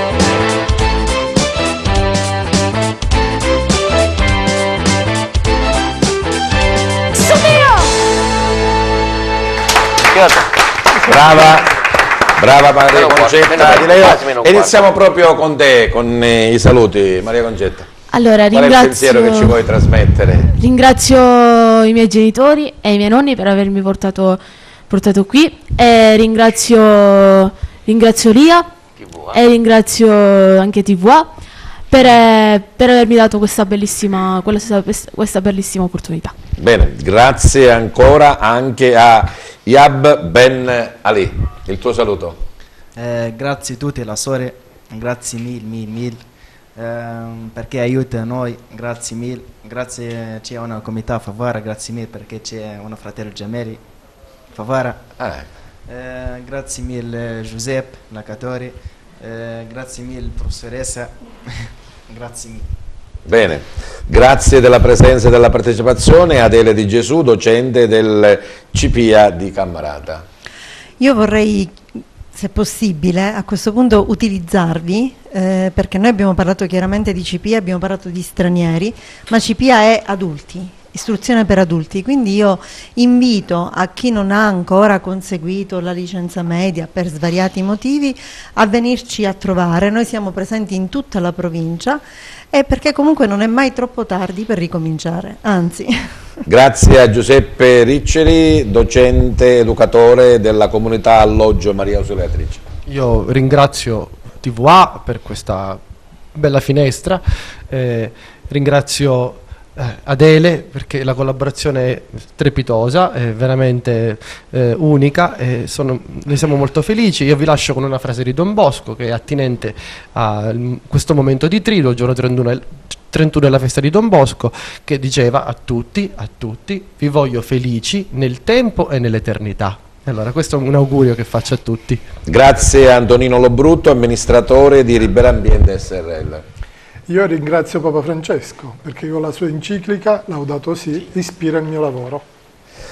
Brava Maria Concetta Di Leo. Iniziamo proprio con te, con i saluti. Maria Concetta, allora, qual è il pensiero che ci vuoi trasmettere? Ringrazio i miei genitori e i miei nonni per avermi portato qui, e ringrazio Lia e ringrazio anche TVA per avermi dato questa bellissima opportunità. Bene, grazie ancora anche a Yab Ben Ali. Il tuo saluto. Grazie a tutti, la sorella, grazie mille, perché aiuta noi, grazie mille, grazie, c'è una comunità a Favara, grazie mille perché c'è un fratello gemelli Favara, grazie mille Giuseppe Lacatori, grazie mille professoressa, grazie mille. Bene, grazie della presenza e della partecipazione Adele Di Gesù, docente del CPIA di Cammarata. Io vorrei, se possibile, a questo punto utilizzarvi, perché noi abbiamo parlato chiaramente di CPIA, abbiamo parlato di stranieri, ma CPIA è adulti istruzione per adulti, quindi io invito a chi non ha ancora conseguito la licenza media per svariati motivi a venirci a trovare. Noi siamo presenti in tutta la provincia e perché comunque non è mai troppo tardi per ricominciare, anzi. Grazie a Giuseppe Ricceri, docente educatore della comunità alloggio Maria Ausiliatrice. Io ringrazio TVA per questa bella finestra, ringrazio Adele perché la collaborazione è strepitosa, è veramente unica, ne siamo molto felici. Io vi lascio con una frase di Don Bosco che è attinente a questo momento di Triduo, il giorno 31 è la festa di Don Bosco, che diceva a tutti, vi voglio felici nel tempo e nell'eternità. Allora, questo è un augurio che faccio a tutti. Grazie a Antonino Lobrutto, amministratore di Ribera Ambiente SRL. Io ringrazio Papa Francesco perché con la sua enciclica Laudato Si ispira il mio lavoro.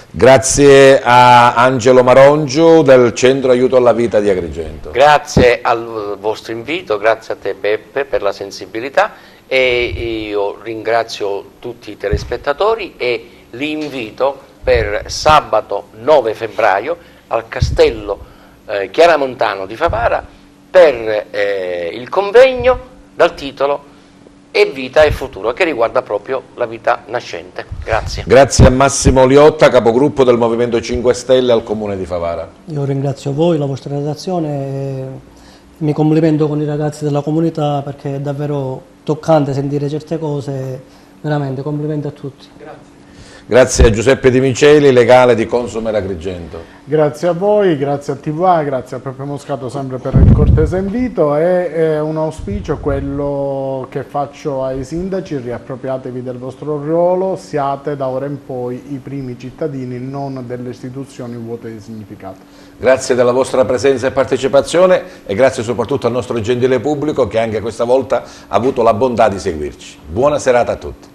Grazie a Angelo Marongiu del Centro Aiuto alla Vita di Agrigento. Grazie al vostro invito, grazie a te Beppe per la sensibilità, e io ringrazio tutti i telespettatori e li invito per sabato 9 febbraio al Castello Chiaramontano di Favara per il convegno dal titolo E vita e futuro, che riguarda proprio la vita nascente. Grazie. Grazie a Massimo Liotta, capogruppo del Movimento 5 Stelle al Comune di Favara. Io ringrazio voi, la vostra redazione, e mi complimento con i ragazzi della comunità perché è davvero toccante sentire certe cose, veramente complimenti a tutti. Grazie. Grazie a Giuseppe Di Miceli, legale di Consumer Agrigento. Grazie a voi, grazie a TVA, grazie a Peppe Moscato sempre per il cortese invito, e un auspicio quello che faccio ai sindaci: riappropriatevi del vostro ruolo, siate da ora in poi i primi cittadini, non delle istituzioni vuote di significato. Grazie della vostra presenza e partecipazione e grazie soprattutto al nostro gentile pubblico che anche questa volta ha avuto la bontà di seguirci. Buona serata a tutti.